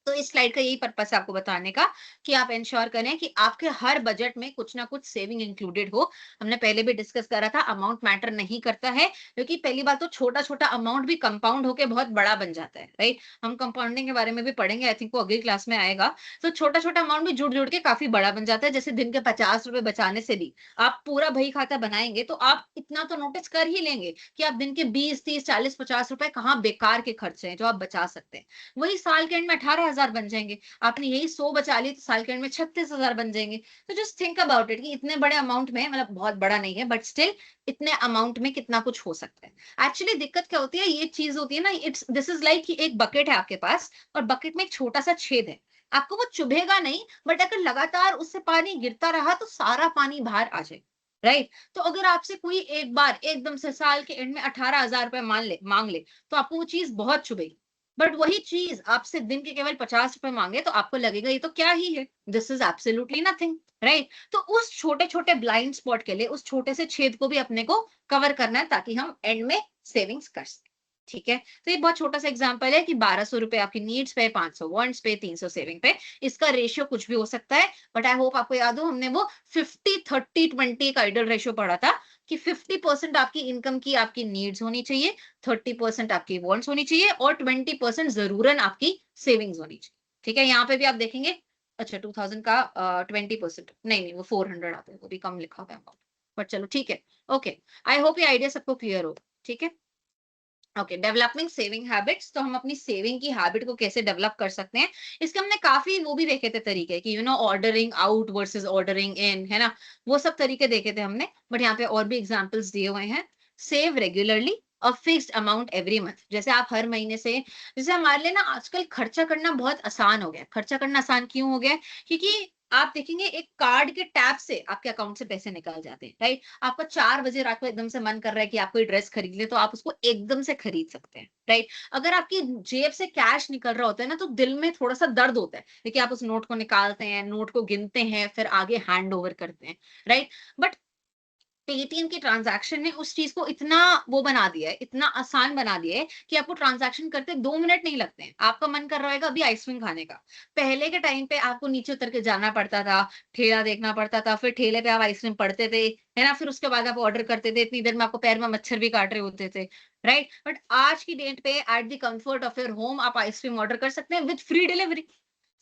Speaker 1: तो इस स्लाइड का यही पर्पस है आपको बताने का, कि आप इंश्योर करें कि आपके हर बजट में कुछ ना कुछ सेविंग इंक्लूडेड हो। हमने पहले भी डिस्कस करा था, अमाउंट मैटर नहीं करता है, क्योंकि पहली बात तो छोटा छोटा अमाउंट भी कंपाउंड होकर बहुत बड़ा बन जाता है, राइट। हम कंपाउंडिंग के बारे में भी पढ़ेंगे, आई थिंक वो अगली क्लास में आएगा। तो छोटा छोटा अमाउंट भी जुड़ जुड़ के काफी बड़ा बन जाता है। जैसे दिन के 50 रुपए बचाने से भी आप पूरा बही खाता बनाएंगे, तो आप इतना तो नोटिस कर ही लेंगे कि आप दिन के 20-30-40-50 रुपए कहाँ बेकार के खर्चे हैं जो आप बचा सकते हैं। वही साल के एंड में 18 18,000 बन जाएंगे। आपने यही 100 बचा ली तो साल के एंड में 36,000 बन जाएंगे। तो जस्ट थिंक अबाउट इट कि इतने बड़े अमाउंट में, मतलब बहुत बड़ा नहीं है बट स्टिल इतने अमाउंट में कितना कुछ हो सकता है। एक्चुअली दिक्कत क्या होती है, ये चीज होती है ना, इट्स दिस इज लाइक कि एक बकेट है आपके पास और बकेट में एक छोटा सा छेद है। आपको वो चुभेगा नहीं, बट अगर लगातार उससे पानी गिरता रहा तो सारा पानी बाहर आ जाए, राइट। तो अगर आपसे कोई एक बार एकदम से साल के एंड में 18,000 रुपए मांग ले तो आपको वो चीज बहुत चुभेगी। बट वही चीज आपसे दिन के केवल 50 रुपए मांगे तो आपको लगेगा ये तो क्या ही है, this is absolutely nothing, right. तो उस छोटे छोटे ब्लाइंड स्पॉट के लिए उस छोटे से छेद को भी अपने को कवर करना है ताकि हम एंड में सेविंग्स कर सकें। ठीक है, तो ये बहुत छोटा सा एग्जांपल है कि 1200 रुपए आपकी नीड्स पे, 500 वांट्स पे, 300 सेविंग पे। इसका रेशियो कुछ भी हो सकता है, बट आई होप आपको याद हो हमने वो 50-30-20 का आइडल रेशियो पढ़ा था कि 50% आपकी इनकम की आपकी नीड्स होनी चाहिए, 30% आपकी वांट्स होनी चाहिए और 20% जरूरन आपकी सेविंग्स होनी चाहिए। ठीक है, यहाँ पे भी आप देखेंगे, अच्छा 2000 का 20%, नहीं नहीं वो 400 आता है, वो भी कम लिखा हुआ है, बट चलो ठीक है। ओके, आई होप ये आइडिया सबको क्लियर हो। ठीक है, ओके, डेवलपिंग सेविंग हैबिट्स, तो हम अपनी सेविंग की हैबिट को कैसे डेवलप कर सकते हैं, इसके हमने काफी वो भी देखे थे तरीके कि ऑर्डरिंग आउट वर्सेस ऑर्डरिंग इन, है ना, वो सब तरीके देखे थे हमने। बट यहाँ पे और भी एग्जांपल्स दिए हुए हैं। Save regularly a fixed amount every month, जैसे आप हर महीने से, जैसे हमारे लिए ना आजकल खर्चा करना बहुत आसान हो गया। खर्चा करना आसान क्यों हो गया है? क्योंकि आप देखेंगे एक कार्ड के टैप से आपके अकाउंट से पैसे निकल जाते हैं, राइट। आपका 4 बजे रात को एकदम से मन कर रहा है कि आप कोई ड्रेस खरीद ले तो आप उसको एकदम से खरीद सकते हैं, राइट। अगर आपकी जेब से कैश निकल रहा होता है ना तो दिल में थोड़ा सा दर्द होता है, देखिए आप उस नोट को निकालते हैं, नोट को गिनते हैं, फिर आगे हैंड ओवर करते हैं, राइट। बट पेटीएम की ट्रांजैक्शन ने उस चीज को इतना वो बना दिया है, इतना आसान बना दिया है कि आपको ट्रांजैक्शन करते 2 मिनट नहीं लगते हैं। आपका मन कर रहा होगा अभी आइसक्रीम खाने का, पहले के टाइम पे आपको नीचे उतर के जाना पड़ता था, ठेला देखना पड़ता था, फिर ठेले पे आप आइसक्रीम पढ़ते थे, है ना, फिर उसके बाद आप ऑर्डर करते थे, इतनी देर में आपको पैर में मच्छर भी काट रहे होते थे, राइट। बट आज की डेट पे at the comfort of your home आप आइसक्रीम ऑर्डर कर सकते हैं विद फ्री डिलीवरी।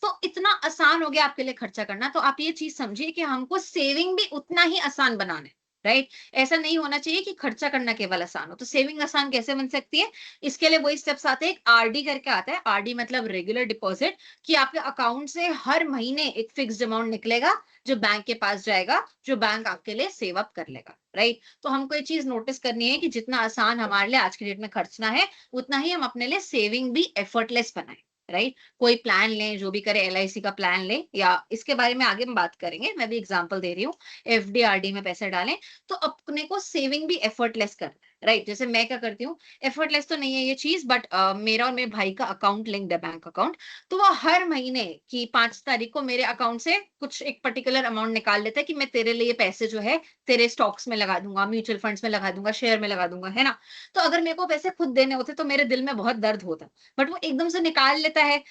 Speaker 1: तो इतना आसान हो गया आपके लिए खर्चा करना। तो आप ये चीज समझिए कि हमको सेविंग भी उतना ही आसान बनाना है, राइट। ऐसा नहीं होना चाहिए कि खर्चा करना केवल आसान हो। तो सेविंग आसान कैसे बन सकती है, इसके लिए वही स्टेप्स आते हैं। एक आरडी करके आता है, आरडी मतलब रेगुलर डिपॉजिट, कि आपके अकाउंट से हर महीने एक फिक्स्ड अमाउंट निकलेगा जो बैंक के पास जाएगा, जो बैंक आपके लिए सेव अप कर लेगा, राइट। तो हमको ये चीज नोटिस करनी है कि जितना आसान हमारे लिए आज की डेट में खर्चना है उतना ही हम अपने लिए सेविंग भी एफर्टलेस बनाए, राइट। कोई प्लान लें, जो भी करे, एलआईसी का प्लान लें, या इसके बारे में आगे हम बात करेंगे, मैं भी एग्जांपल दे रही हूँ। एफडी आरडी में पैसे डालें तो अपने को सेविंग भी एफर्टलेस करना है, राइट। जैसे मैं क्या करती हूँ, एफर्टलेस तो नहीं है ये चीज, बट मेरा और मेरे भाई का अकाउंट लिंक्ड है, बैंक अकाउंट। तो वो हर महीने की 5 तारीख को मेरे अकाउंट से कुछ एक पर्टिकुलर अमाउंट निकाल लेता है कि मैं तेरे लिए पैसे जो है तेरे स्टॉक्स में लगा दूंगा, म्यूचुअल फंड्स में लगा दूंगा, शेयर में लगा दूंगा, है ना। तो अगर मेरे को पैसे खुद देने होते तो मेरे दिल में बहुत दर्द होता, बट वो एकदम से निकाल लेता है।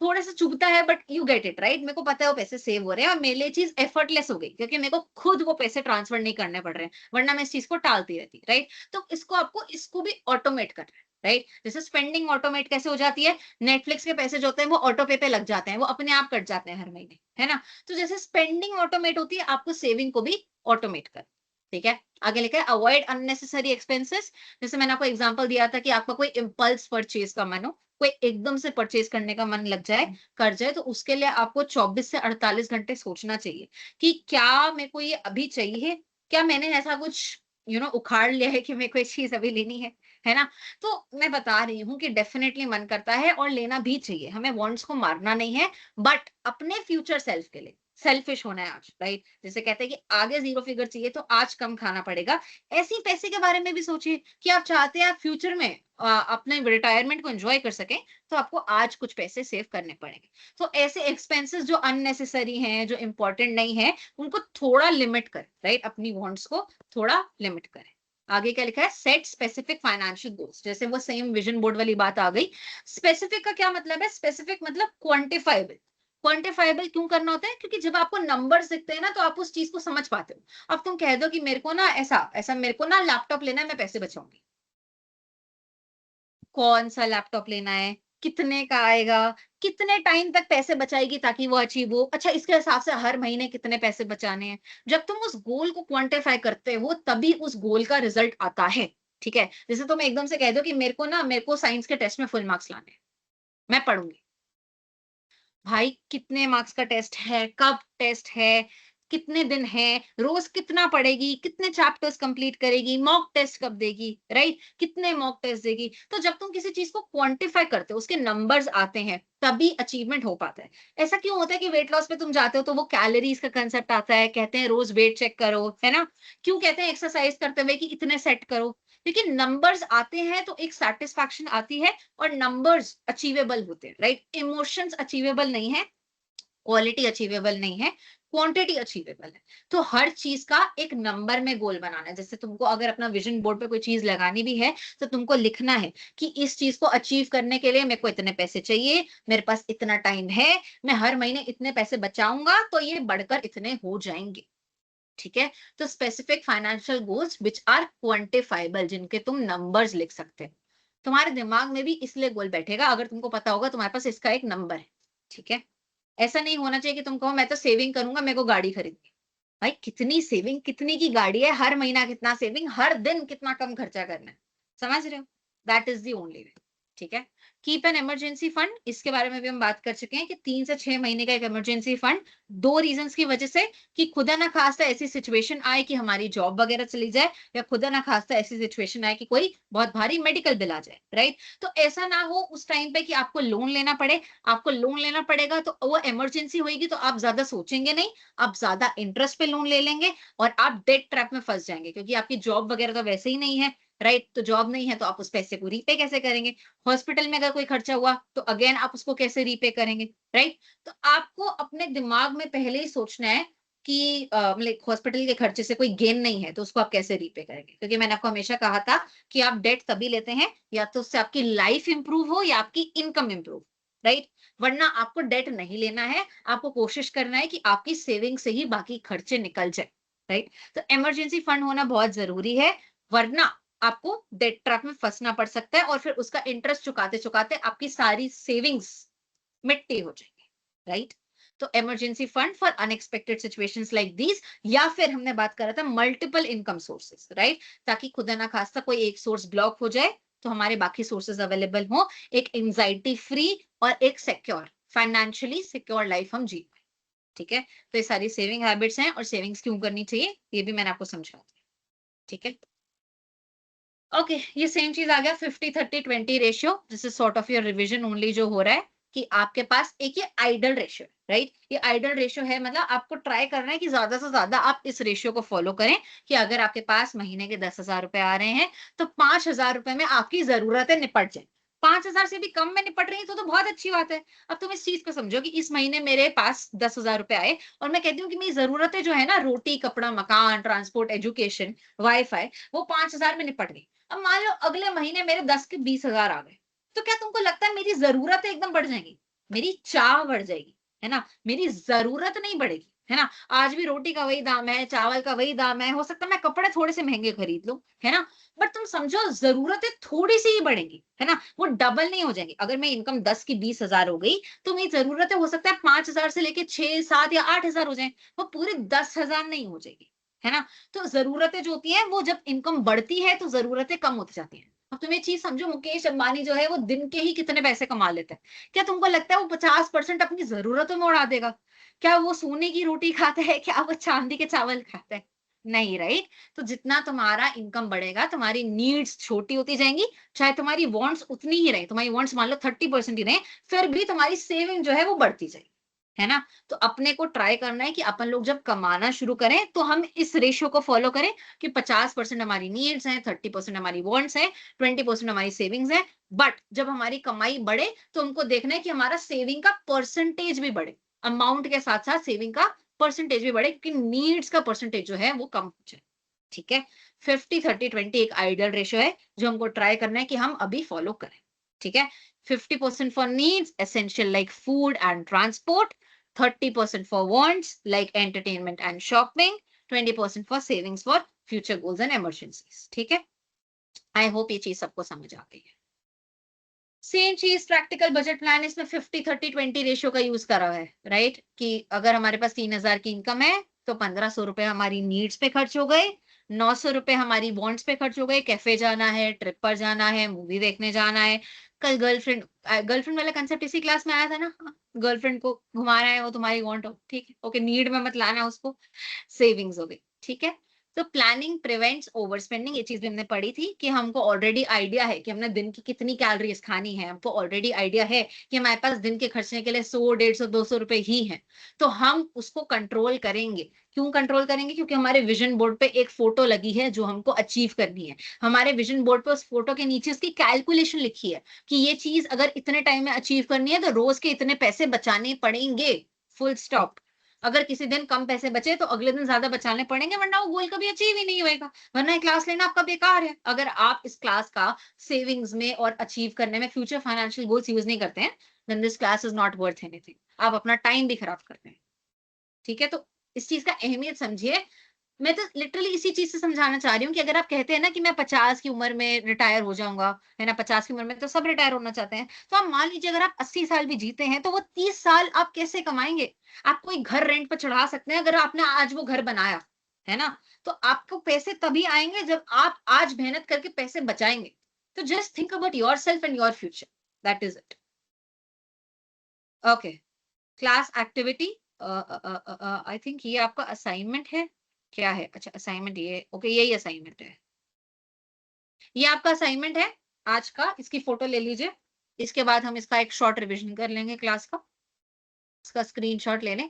Speaker 1: थोड़ा सा चुभता है but you get it, right. मेरे को पता है वो पैसे सेव हो रहे हैं और मेरे लिए चीज एफर्टलेस हो गई क्योंकि मेरे को खुद वो पैसे ट्रांसफर नहीं करने पड़ रहे हैं, वरना मैं इस चीज को टालती रहती, राइट। तो इसको आपको इसको भी ऑटोमेट करना है, राइट। जैसे स्पेंडिंग ऑटोमेट कैसे हो जाती है, नेटफ्लिक्स के पैसे जो होते हैं वो ऑटो पे लग जाते हैं, वो अपने आप कट जाते हैं हर महीने, है ना। तो जैसे स्पेंडिंग ऑटोमेट होती है, आपको सेविंग को भी ऑटोमेट कर, ठीक है। आगे लिखा है अवॉइड अननेसेसरी एक्सपेंसेस। जैसे मैंने आपको एग्जांपल दिया था कि आपका कोई इम्पल्स परचेज का मन हो, कोई एकदम से परचेज करने का मन लग जाए, कर जाए, तो उसके लिए आपको 24 से 48 घंटे सोचना चाहिए कि क्या मेरे को ये अभी चाहिए, क्या मैंने ऐसा कुछ उखाड़ लिया है कि मेरे को ये चीज अभी लेनी है ना। तो मैं बता रही हूँ कि डेफिनेटली मन करता है और लेना भी चाहिए, हमें वांट्स को मारना नहीं है, बट अपने फ्यूचर सेल्फ के लिए सेल्फिश होना है आज, राइट। जैसे कहते हैं कि आगे जीरो फिगर चाहिए तो आज कम खाना पड़ेगा। ऐसी पैसे के बारे में भी सोचिए कि आप चाहते हैं आप फ्यूचर में अपने रिटायरमेंट को एंजॉय कर सकें, तो आपको आज कुछ पैसे सेव करने पड़ेंगे। तो ऐसे एक्सपेंसेस जो अननेसेसरी हैं, जो इंपॉर्टेंट नहीं है, उनको थोड़ा लिमिट करें, राइट। अपनी वांट्स को थोड़ा लिमिट करें। आगे क्या लिखा है, सेट स्पेसिफिक फाइनेंशियल गोल्स, जैसे वो सेम विजन बोर्ड वाली बात आ गई। स्पेसिफिक का क्या मतलब है, स्पेसिफिक मतलब क्वांटिफाइबल। क्वांटिफाइबल क्यों करना होता है, क्योंकि जब आपको नंबर्स दिखते हैं ना तो आप उस चीज को समझ पाते हो। अब तुम कह दो कि मेरे को ना ऐसा ऐसा मेरे को ना लैपटॉप लेना है, मैं पैसे बचाऊंगी। कौन सा लैपटॉप लेना है, कितने का आएगा, कितने टाइम तक पैसे बचाएगी ताकि वो अचीव हो, अच्छा इसके हिसाब से हर महीने कितने पैसे बचाने हैं। जब तुम उस गोल को क्वांटिफाई करते हो तभी उस गोल का रिजल्ट आता है, ठीक है। जैसे तुम एकदम से कह दो कि मेरे को साइंस के टेस्ट में फुल मार्क्स लाने हैं, मैं पढ़ूंगी, भाई कितने मार्क्स का टेस्ट है, कब टेस्ट है, कितने दिन है, रोज कितना पढ़ेगी, कितने चैप्टर्स कंप्लीट करेगी, मॉक टेस्ट कब देगी, राइट, कितने मॉक टेस्ट देगी। तो जब तुम किसी चीज को क्वांटिफाई करते हो, उसके नंबर्स आते हैं, तभी अचीवमेंट हो पाता है। ऐसा क्यों होता है कि वेट लॉस पे तुम जाते हो तो वो कैलोरीज का कंसेप्ट आता है, कहते हैं रोज वेट चेक करो, है ना, क्यों कहते हैं एक्सरसाइज करते हुए कि इतने सेट करो, क्योंकि नंबर्स आते हैं तो एक सेटिस्फैक्शन आती है, और नंबर्स अचीवेबल होते हैं, राइट। इमोशंस अचीवेबल नहीं है, क्वालिटी अचीवेबल नहीं है, क्वांटिटी अचीवेबल है। तो हर चीज का एक नंबर में गोल बनाना है। जैसे तुमको अगर अपना विजन बोर्ड पे कोई चीज लगानी भी है, तो तुमको लिखना है कि इस चीज को अचीव करने के लिए मेरे को इतने पैसे चाहिए, मेरे पास इतना टाइम है, मैं हर महीने इतने पैसे बचाऊंगा तो ये बढ़कर इतने हो जाएंगे। ठीक है, तो specific financial goals which are quantifiable, जिनके तुम नंबर्स लिख सकते हैं। तुम्हारे दिमाग में भी इसलिए गोल बैठेगा अगर तुमको पता होगा तुम्हारे पास इसका एक नंबर है। ठीक है, ऐसा नहीं होना चाहिए कि तुम कहो मैं तो सेविंग करूंगा, मेरे को गाड़ी खरीदनी। भाई कितनी सेविंग, कितनी की गाड़ी है, हर महीना कितना सेविंग, हर दिन कितना कम खर्चा करना है, समझ रहे हो? That is the only way. ठीक है, कीप एन इमरजेंसी फंड, इसके बारे में भी हम बात कर चुके हैं कि 3 से 6 महीने का एक इमरजेंसी फंड। दो रीजंस की वजह से, कि खुदा ना खास्ता ऐसी सिचुएशन आए कि हमारी जॉब वगैरह चली जाए, या खुदा ना खास्ता ऐसी सिचुएशन आए कि कोई बहुत भारी मेडिकल बिल आ जाए, राइट। तो ऐसा ना हो उस टाइम पे कि आपको लोन लेना पड़े। आपको लोन लेना पड़ेगा तो वो इमरजेंसी होगी, तो आप ज्यादा सोचेंगे नहीं, आप ज्यादा इंटरेस्ट पे लोन ले लेंगे, और आप डेट ट्रैप में फंस जाएंगे, क्योंकि आपकी जॉब वगैरह तो वैसे ही नहीं है, राइट। तो जॉब नहीं है तो आप उस पैसे को रीपे कैसे करेंगे? हॉस्पिटल में अगर कोई खर्चा हुआ तो अगेन आप उसको कैसे रीपे करेंगे, राइट। तो आपको अपने दिमाग में पहले ही सोचना है कि मतलब हॉस्पिटल के खर्चे से कोई गेन नहीं है तो उसको आप कैसे रीपे करेंगे, क्योंकि मैंने आपको हमेशा कहा था कि आप डेट तभी लेते हैं या तो उससे आपकी लाइफ इंप्रूव हो या आपकी इनकम इंप्रूव, राइट। वरना आपको डेट नहीं लेना है, आपको कोशिश करना है कि आपकी सेविंग से ही बाकी खर्चे निकल जाए, राइट। तो इमरजेंसी फंड होना बहुत जरूरी है, वरना आपको डेट ट्रैप में फंसना पड़ सकता है, और फिर उसका इंटरेस्ट चुकाते चुकाते आपकी सारी सेविंग्स मिट्टी हो जाएगी, राइट। तो emergency fund for unexpected situations like these, या फिर हमने बात करा था मल्टीपल इनकम सोर्सेस, राइट, ताकि खुदा ना खास्ता कोई एक सोर्स ब्लॉक हो जाए तो हमारे बाकी सोर्सेज अवेलेबल हो, एक एंजाइटी फ्री और एक सिक्योर, फाइनेंशियली सिक्योर लाइफ हम जी पाए। ठीक है, तो ये सारी सेविंग हैबिट्स हैं, और सेविंग्स क्यों करनी चाहिए ये भी मैंने आपको समझा दिया। ठीक है, ओके, ये सेम चीज आ गया 50-30-20 ratio. This is sort of your revision only, जो हो रहा है कि आपके पास एक ये आइडल रेशियो, राइट। ये आइडल रेशियो है, मतलब आपको ट्राई करना है कि ज्यादा से ज्यादा आप इस रेशियो को फॉलो करें, कि अगर आपके पास महीने के 10,000 रुपए आ रहे हैं तो 5,000 रुपए में आपकी जरूरतें निपट जाए। 5,000 से भी कम में निपट रही है तो बहुत अच्छी बात है। अब तुम इस चीज को समझो कि इस महीने मेरे पास 10,000 रुपए आए, और मैं कहती हूँ कि मेरी जरूरतें जो है ना, रोटी कपड़ा मकान ट्रांसपोर्ट एजुकेशन वाईफाई, वो 5,000 में निपट गई। अब मान लो अगले महीने मेरे 10 के 20,000 आ गए, तो क्या तुमको लगता है मेरी जरूरतें एकदम बढ़ जाएंगी? मेरी चाह बढ़ जाएगी, है ना, मेरी जरूरत नहीं बढ़ेगी, है ना। आज भी रोटी का वही दाम है, चावल का वही दाम है, हो सकता है मैं कपड़े थोड़े से महंगे खरीद लूं, है ना, बट तुम समझो जरूरतें थोड़ी सी ही बढ़ेंगी, है ना, वो डबल नहीं हो जाएंगी। अगर मैं इनकम 10 की 20,000 हो गई, तो मेरी जरूरतें हो सकता है 5,000 से लेके 6, 7 या 8,000 हो जाए, वो पूरे 10,000 नहीं हो जाएगी, है ना। तो जरूरतें जो होती हैं वो जब इनकम बढ़ती है तो जरूरतें कम होती जाती हैं। अब तुम ये चीज समझो, मुकेश अंबानी जो है वो दिन के ही कितने पैसे कमा लेते हैं। क्या तुमको लगता है वो 50% अपनी जरूरतों में उड़ा देगा? क्या वो सोने की रोटी खाता है, क्या वो चांदी के चावल खाता है? नहीं, राइट। तो जितना तुम्हारा इनकम बढ़ेगा तुम्हारी नीड्स छोटी होती जाएंगी, चाहे तुम्हारी वांट्स उतनी ही रहे, तुम्हारी वांट्स मान लो 30% ही रहे, फिर भी तुम्हारी सेविंग जो है वो बढ़ती जाएगी, है ना। तो अपने को ट्राई करना है कि अपन लोग जब कमाना शुरू करें तो हम इस रेशियो को फॉलो करें, कि 50% हमारी नीड्स हैं, 30% हमारी वांट्स हैं, 20% हमारी सेविंग्स हैं। बट जब हमारी कमाई बढ़े तो हमको देखना है कि हमारा सेविंग का परसेंटेज भी बढ़े, अमाउंट के साथ साथ सेविंग का परसेंटेज भी बढ़े, क्योंकि नीड्स का परसेंटेज जो है वो कम हो जाए। ठीक है, 50-30-20 एक आइडियल रेशियो है जो हमको ट्राई करना है कि हम अभी फॉलो करें। ठीक है, 50% for needs essential like food and transport, 30% for wants like entertainment and shopping, 20% for savings for future goals and emergencies। ठीक है, आई होप ये चीज सबको समझ आ गई है। सेम चीज प्रैक्टिकल बजट प्लान, इसमें 50-30-20 रेशियो का यूज करा है, राइट, कि अगर हमारे पास 3,000 की इनकम है तो 1,500 रुपए हमारी नीड्स पे खर्च हो गए, ₹900 हमारी बॉन्ड्स पे खर्च हो गए, कैफे जाना है, ट्रिप पर जाना है, मूवी देखने जाना है, कल गर्लफ्रेंड वाला कंसेप्ट इसी क्लास में आया था ना? हाँ, गर्लफ्रेंड को घुमाना है, वो तुम्हारी वांट हो, ठीक है, ओके, नीड में मत लाना उसको, सेविंग्स हो गई, ठीक है? तो प्लानिंग प्रिवेंट्स ओवर स्पेंडिंग, ये चीज भी हमने पढ़ी थी कि हमको ऑलरेडी आइडिया है कि हमने दिन की कितनी कैलोरीज खानी है, हमको ऑलरेडी आइडिया है कि हमारे पास दिन के खर्चने के लिए 100, 150, 200 रुपए ही हैं, तो हम उसको कंट्रोल करेंगे। क्यों कंट्रोल करेंगे? क्योंकि हमारे विजन बोर्ड पे एक फोटो लगी है जो हमको अचीव करनी है। हमारे विजन बोर्ड पे उस फोटो के नीचे उसकी कैलकुलेशन लिखी है कि ये चीज अगर इतने टाइम में अचीव करनी है तो रोज के इतने पैसे बचाने पड़ेंगे, फुल स्टॉप। अगर किसी दिन कम पैसे बचे तो अगले दिन ज्यादा बचाने पड़ेंगे, वरना वो गोल कभी अचीव ही नहीं होएगा, वरना ये क्लास लेना आपका बेकार है। अगर आप इस क्लास का सेविंग्स में और अचीव करने में फ्यूचर फाइनेंशियल गोल्स यूज नहीं करते हैं, then this class is not worth anything. आप अपना टाइम भी खराब कर रहे हैं, ठीक है? तो इस चीज का अहमियत समझिए। मैं तो लिटरली इसी चीज से समझाना चाह रही हूँ कि अगर आप कहते हैं ना कि मैं 50 की उम्र में रिटायर हो जाऊंगा, है ना, 50 की उम्र में तो सब रिटायर होना चाहते हैं, तो आप मान लीजिए अगर आप 80 साल भी जीते हैं तो वो 30 साल आप कैसे कमाएंगे? आप कोई घर रेंट पर चढ़ा सकते हैं अगर आपने आज वो घर बनाया, है ना? तो आपको पैसे तभी आएंगे जब आप आज मेहनत करके पैसे बचाएंगे। तो just think about your self and your future, that is it. Okay, class activity, I think ये आपका असाइनमेंट है, क्या है? अच्छा, असाइनमेंट, ये ओके, यही असाइनमेंट है, ये आपका असाइनमेंट है आज का। इसकी फोटो ले लीजिए, इसके बाद हम इसका एक शॉर्ट रिवीजन कर लेंगे क्लास का। इसका स्क्रीनशॉट ले लें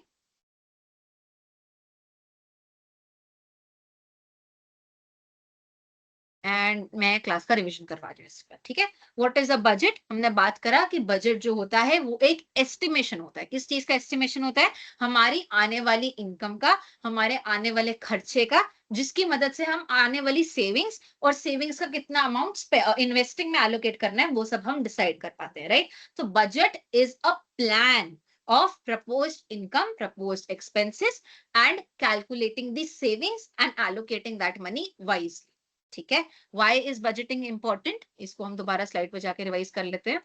Speaker 1: एंड मैं क्लास का रिवीजन करवा रही हूँ इसका, ठीक है? What is a budget? हमने बात करा कि बजट जो होता है वो एक एस्टिमेशन होता है। किस चीज का एस्टिमेशन होता है? हमारी आने वाली इनकम का, हमारे आने वाले खर्चे का, जिसकी मदद से हम आने वाली सेविंग्स और सेविंग्स का कितना अमाउंट इन्वेस्टिंग में एलोकेट करना है वो सब हम डिसाइड कर पाते हैं, राइट? तो budget is a plan of proposed income, proposed expenses and calculating the savings and allocating that money wisely, ठीक है? Why is budgeting important? इसको हम दोबारा स्लाइड पे जाके रिवाइज कर लेते हैं।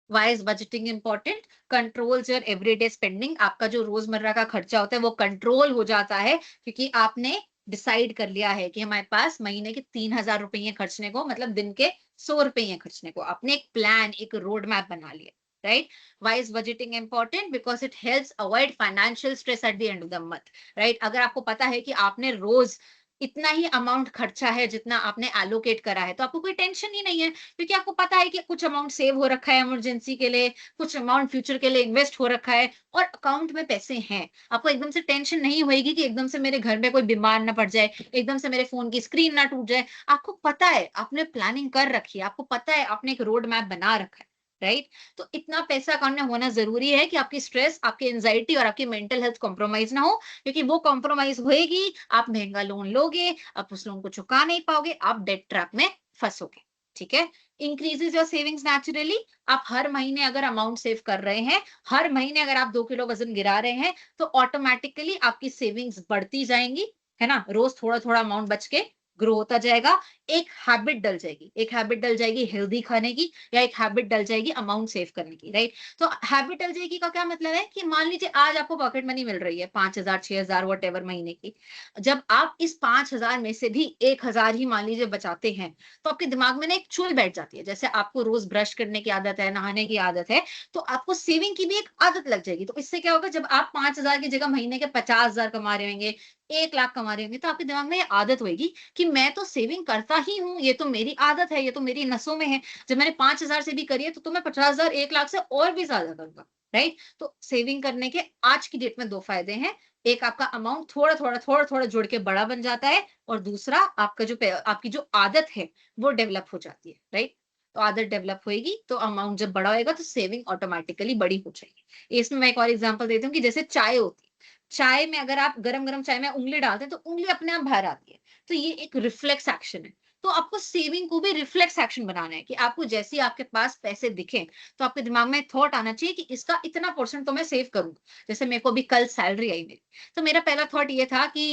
Speaker 1: Why is budgeting important? Controls your everyday spending, आपका जो रोजमर्रा का खर्चा होता है वो कंट्रोल हो जाता है क्योंकि आपने डिसाइड कर लिया है कि हमारे पास महीने के 3,000 रुपये खर्चने को, मतलब दिन के 100 रुपये खर्चने को। आपने एक प्लान, एक रोड मैप बना लिया, right? Why is budgeting important? Because it helps avoid financial stress at the end of the month, right? अगर आपको पता है कि आपने रोज इतना ही अमाउंट खर्चा है जितना आपने एलोकेट करा है, तो आपको कोई टेंशन ही नहीं है, क्योंकि आपको पता है कि कुछ अमाउंट सेव हो रखा है इमरजेंसी के लिए, कुछ अमाउंट फ्यूचर के लिए इन्वेस्ट हो रखा है और अकाउंट में पैसे हैं। आपको एकदम से टेंशन नहीं होएगी कि एकदम से मेरे घर में कोई बीमार ना पड़ जाए, एकदम से मेरे फोन की स्क्रीन ना टूट जाए। आपको पता है, आपने प्लानिंग कर रखी है, आपको पता है, आपने एक रोड मैप बना रखा है, राइट? तो इतना पैसा अकाउंट में होना जरूरी है कि आपकी स्ट्रेस, आपकी एंजाइटी और आपकी मेंटल हेल्थ कॉम्प्रोमाइज ना हो, क्योंकि वो कॉम्प्रोमाइज होएगी, आप महंगा लोन लोगे, आप उस लोन को चुका नहीं पाओगे, आप डेट ट्रैप में फंसोगे, ठीक है? Increases your savings naturally. आप हर महीने अगर अमाउंट सेव कर रहे हैं, हर महीने अगर आप 2 किलो वजन गिरा रहे हैं, तो ऑटोमेटिकली आपकी सेविंग्स बढ़ती जाएंगी, है ना? रोज थोड़ा थोड़ा अमाउंट बच के ग्रो होता जाएगा। एक हैबिट डल जाएगी, एक हैबिट डल जाएगी हेल्दी खाने की, या एक हैबिट डल जाएगी अमाउंट सेव करने की, राइट? तो हैबिट डल जाएगी का क्या मतलब है कि मान लीजिए आज आपको पॉकेट मनी मिल रही है 5,000, 6,000, वट एवर महीने की। जब आप इस 5,000 में से भी 1,000 ही मान लीजिए बचाते हैं, तो आपके दिमाग में ना एक चुल बैठ जाती है। जैसे आपको रोज ब्रश करने की आदत है, नहाने की आदत है, तो आपको सेविंग की भी एक आदत लग जाएगी। तो इससे क्या होगा, जब आप 5,000 की जगह महीने के 50,000 कमा रहे होंगे, 1 लाख कमा रहे होंगे, तो आपके दिमाग में ये आदत होगी कि मैं तो सेविंग करता ही हूँ, ये तो मेरी आदत है, ये तो मेरी नसों में है। जब मैंने 5,000 से भी करी है, तो मैं 50,000, 1 लाख से और भी ज्यादा करूंगा, राइट? तो सेविंग करने के आज की डेट में दो फायदे हैं। एक, आपका अमाउंट थोड़ा थोड़ा जुड़ के बड़ा बन जाता है, और दूसरा, आपका जो आपकी जो आदत है वो डेवलप हो जाती है, राइट? तो आदत डेवलप होएगी तो अमाउंट जब बड़ा होएगा तो सेविंग ऑटोमेटिकली बड़ी हो जाएगी। इसमें मैं एक और एग्जांपल देती हूँ कि जैसे चाय होती है, चाय में अगर आप गरम गरम चाय में उंगली डालते हैं तो उंगली अपने आप बाहर आती है, तो ये एक रिफ्लेक्स एक्शन है। तो आपको सेविंग को भी रिफ्लेक्स एक्शन बनाना है कि आपको जैसे ही आपके पास पैसे दिखे, तो आपके दिमाग में थॉट आना चाहिए कि इसका इतना परसेंट तो मैं सेव करूंगा। जैसे मेरे को भी कल सैलरी आई मेरी, तो मेरा पहला थॉट ये था कि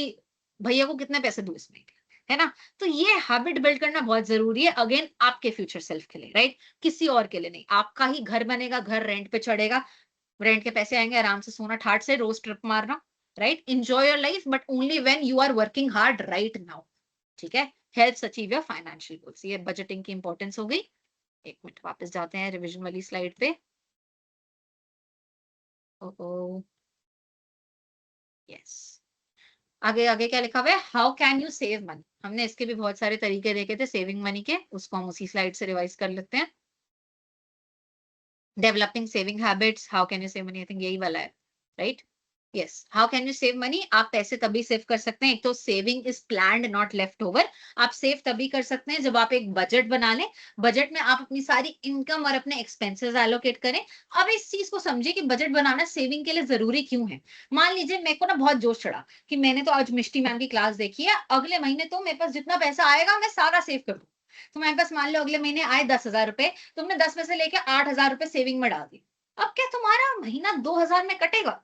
Speaker 1: भैया को कितने पैसे दूं इस महीने, है ना? तो ये हैबिट बिल्ड करना बहुत जरूरी है, अगेन आपके फ्यूचर सेल्फ के लिए, राइट? किसी और के लिए नहीं। आपका ही घर बनेगा, घर रेंट पे चढ़ेगा, रेंट के पैसे आएंगे, आराम से सोना ठाट से रोज ट्रिप मारना, right? Enjoy your life but only when you are working hard right now, ठीक है? Helps achieve your financial goals. ये बजटिंग की इंपॉर्टेंस हो गई। एक मिनट वापस जाते हैं रिवीजन वाली स्लाइड पे। ओह यस, आगे आगे क्या लिखा हुआ है? How can you save money. हमने इसके भी बहुत सारे तरीके देखे थे सेविंग मनी के, उसको हम उसी स्लाइड से रिवाइज कर लेते हैं। Developing saving habits, how can you save money, I think यही वाला है, right? Yes, how can you save money. आप पैसे तभी सेव कर सकते हैं, एक तो saving is planned not left over. आप सेव तभी कर सकते हैं जब आप एक बजट बना लें, बजट में आप अपनी सारी इनकम और अपने एक्सपेंसेस एलोकेट करें। अब इस चीज को समझिए कि बजट बनाना सेविंग के लिए जरूरी क्यों है। मान लीजिए मेरे को ना बहुत जोश चढ़ा कि मैंने तो आज मिष्टी मैम की क्लास देखी है, अगले महीने तो मेरे पास जितना पैसा आएगा मैं सारा सेव कर दूं। तो मेरे पास मान लो अगले महीने आए 10,000 रुपए, तुमने 10 में से लेके 8,000 रुपए सेविंग में डाल दी। अब क्या तुम्हारा महीना 2,000 में कटेगा?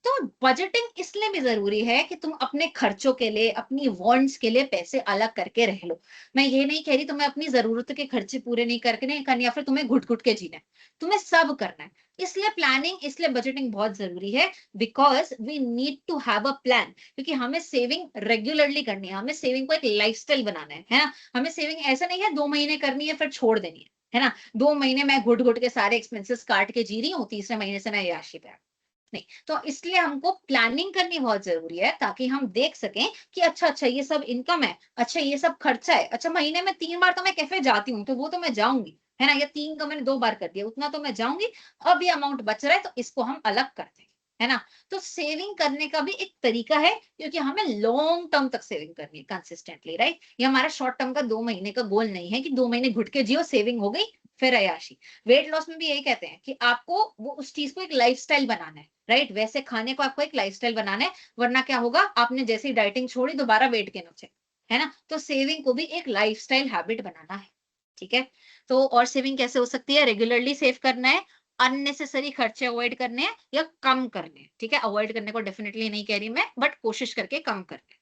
Speaker 1: तो बजटिंग इसलिए भी जरूरी है कि तुम अपने खर्चों के लिए, अपनी वांट्स के लिए पैसे अलग करके रह लो। मैं ये नहीं कह रही तुम्हें अपनी जरूरत के खर्चे पूरे नहीं करने या फिर तुम्हें घुट घुट के जीना है, तुम्हें सब करना है। इसलिए प्लानिंग, इसलिए बजटिंग बहुत जरूरी है, because we need to have a plan. क्योंकि हमें सेविंग रेगुलरली करनी है, हमें सेविंग को एक लाइफस्टाइल बनाना है ना। हमें सेविंग ऐसा नहीं है 2 महीने करनी है फिर छोड़ देनी है ना। 2 महीने मैं घुट घुट के सारे एक्सपेंसेस काट के जी रही हूँ, तीसरे महीने से मैं याशी पे नहीं। तो इसलिए हमको प्लानिंग करनी बहुत जरूरी है, ताकि हम देख सकें कि अच्छा अच्छा ये सब इनकम है, अच्छा ये सब खर्चा है, अच्छा महीने में 3 बार तो मैं कैफे जाती हूँ, तो वो तो मैं जाऊंगी, है ना। या 3 का मैंने 2 बार कर दिया, उतना तो मैं जाऊंगी। अब ये अमाउंट बच रहा है तो इसको हम अलग कर देंगे, है ना। तो सेविंग करने का भी एक तरीका है, क्योंकि हमें लॉन्ग टर्म तक सेविंग करनी है कंसिस्टेंटली, राइट। ये हमारा शॉर्ट टर्म का 2 महीने का गोल नहीं है कि 2 महीने घुट के जियो, सेविंग हो गई फिर अयाशी। वेट लॉस में भी यही कहते हैं कि आपको वो उस चीज को एक लाइफस्टाइल बनाना है, राइट। वैसे खाने को आपको एक लाइफस्टाइल बनाना है, वरना क्या होगा, आपने जैसे ही डाइटिंग छोड़ी दोबारा वेट गेन हो जाएगा, है ना। तो सेविंग को भी एक लाइफस्टाइल हैबिट बनाना है, ठीक है। तो और सेविंग कैसे हो सकती है? रेगुलरली सेव करना है, अननेसेसरी खर्चे अवॉइड करने हैं या कम करने हैं, ठीक है। अवॉइड करने को डेफिनेटली नहीं कह रही मैं, बट कोशिश करके कम करने हैं।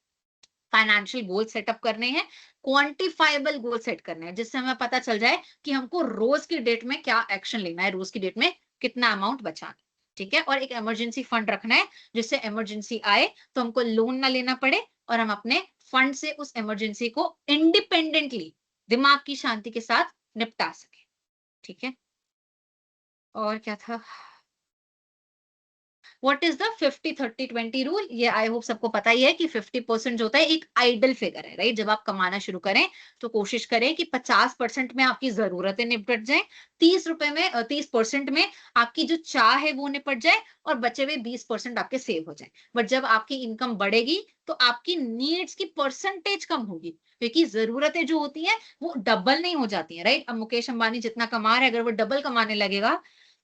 Speaker 1: फाइनेंशियल गोल सेटअप करने हैं, क्वांटिफाइबल गोल सेट करने हैं, जिससे हमें पता चल जाए कि हमको रोज की डेट में क्या एक्शन लेना है, रोज की डेट में कितना अमाउंट बचाना है, ठीक है। और एक इमरजेंसी फंड रखना है, जिससे इमरजेंसी आए तो हमको लोन ना लेना पड़े, और हम अपने फंड से उस इमरजेंसी को इंडिपेंडेंटली, दिमाग की शांति के साथ निपटा सके, ठीक है। और क्या था? What is the 50-30-20 rule? ये आई होप सबको पता ही है कि 50% जो होता है एक आइडल फिगर है, राइट। जब आप कमाना शुरू करें तो कोशिश करें कि 50% में आपकी जरूरतें निपट जाएं, 30 रुपए में 30% में आपकी जो चाह है वो निपट जाए, और बचे हुए 20% आपके सेव हो जाए। बट जब आपकी इनकम बढ़ेगी तो आपकी नीड्स की परसेंटेज कम होगी, क्योंकि जरूरतें जो होती हैं वो डबल नहीं हो जाती हैं, राइट। अब मुकेश अंबानी जितना कमा रहे, अगर वो डबल कमाने लगेगा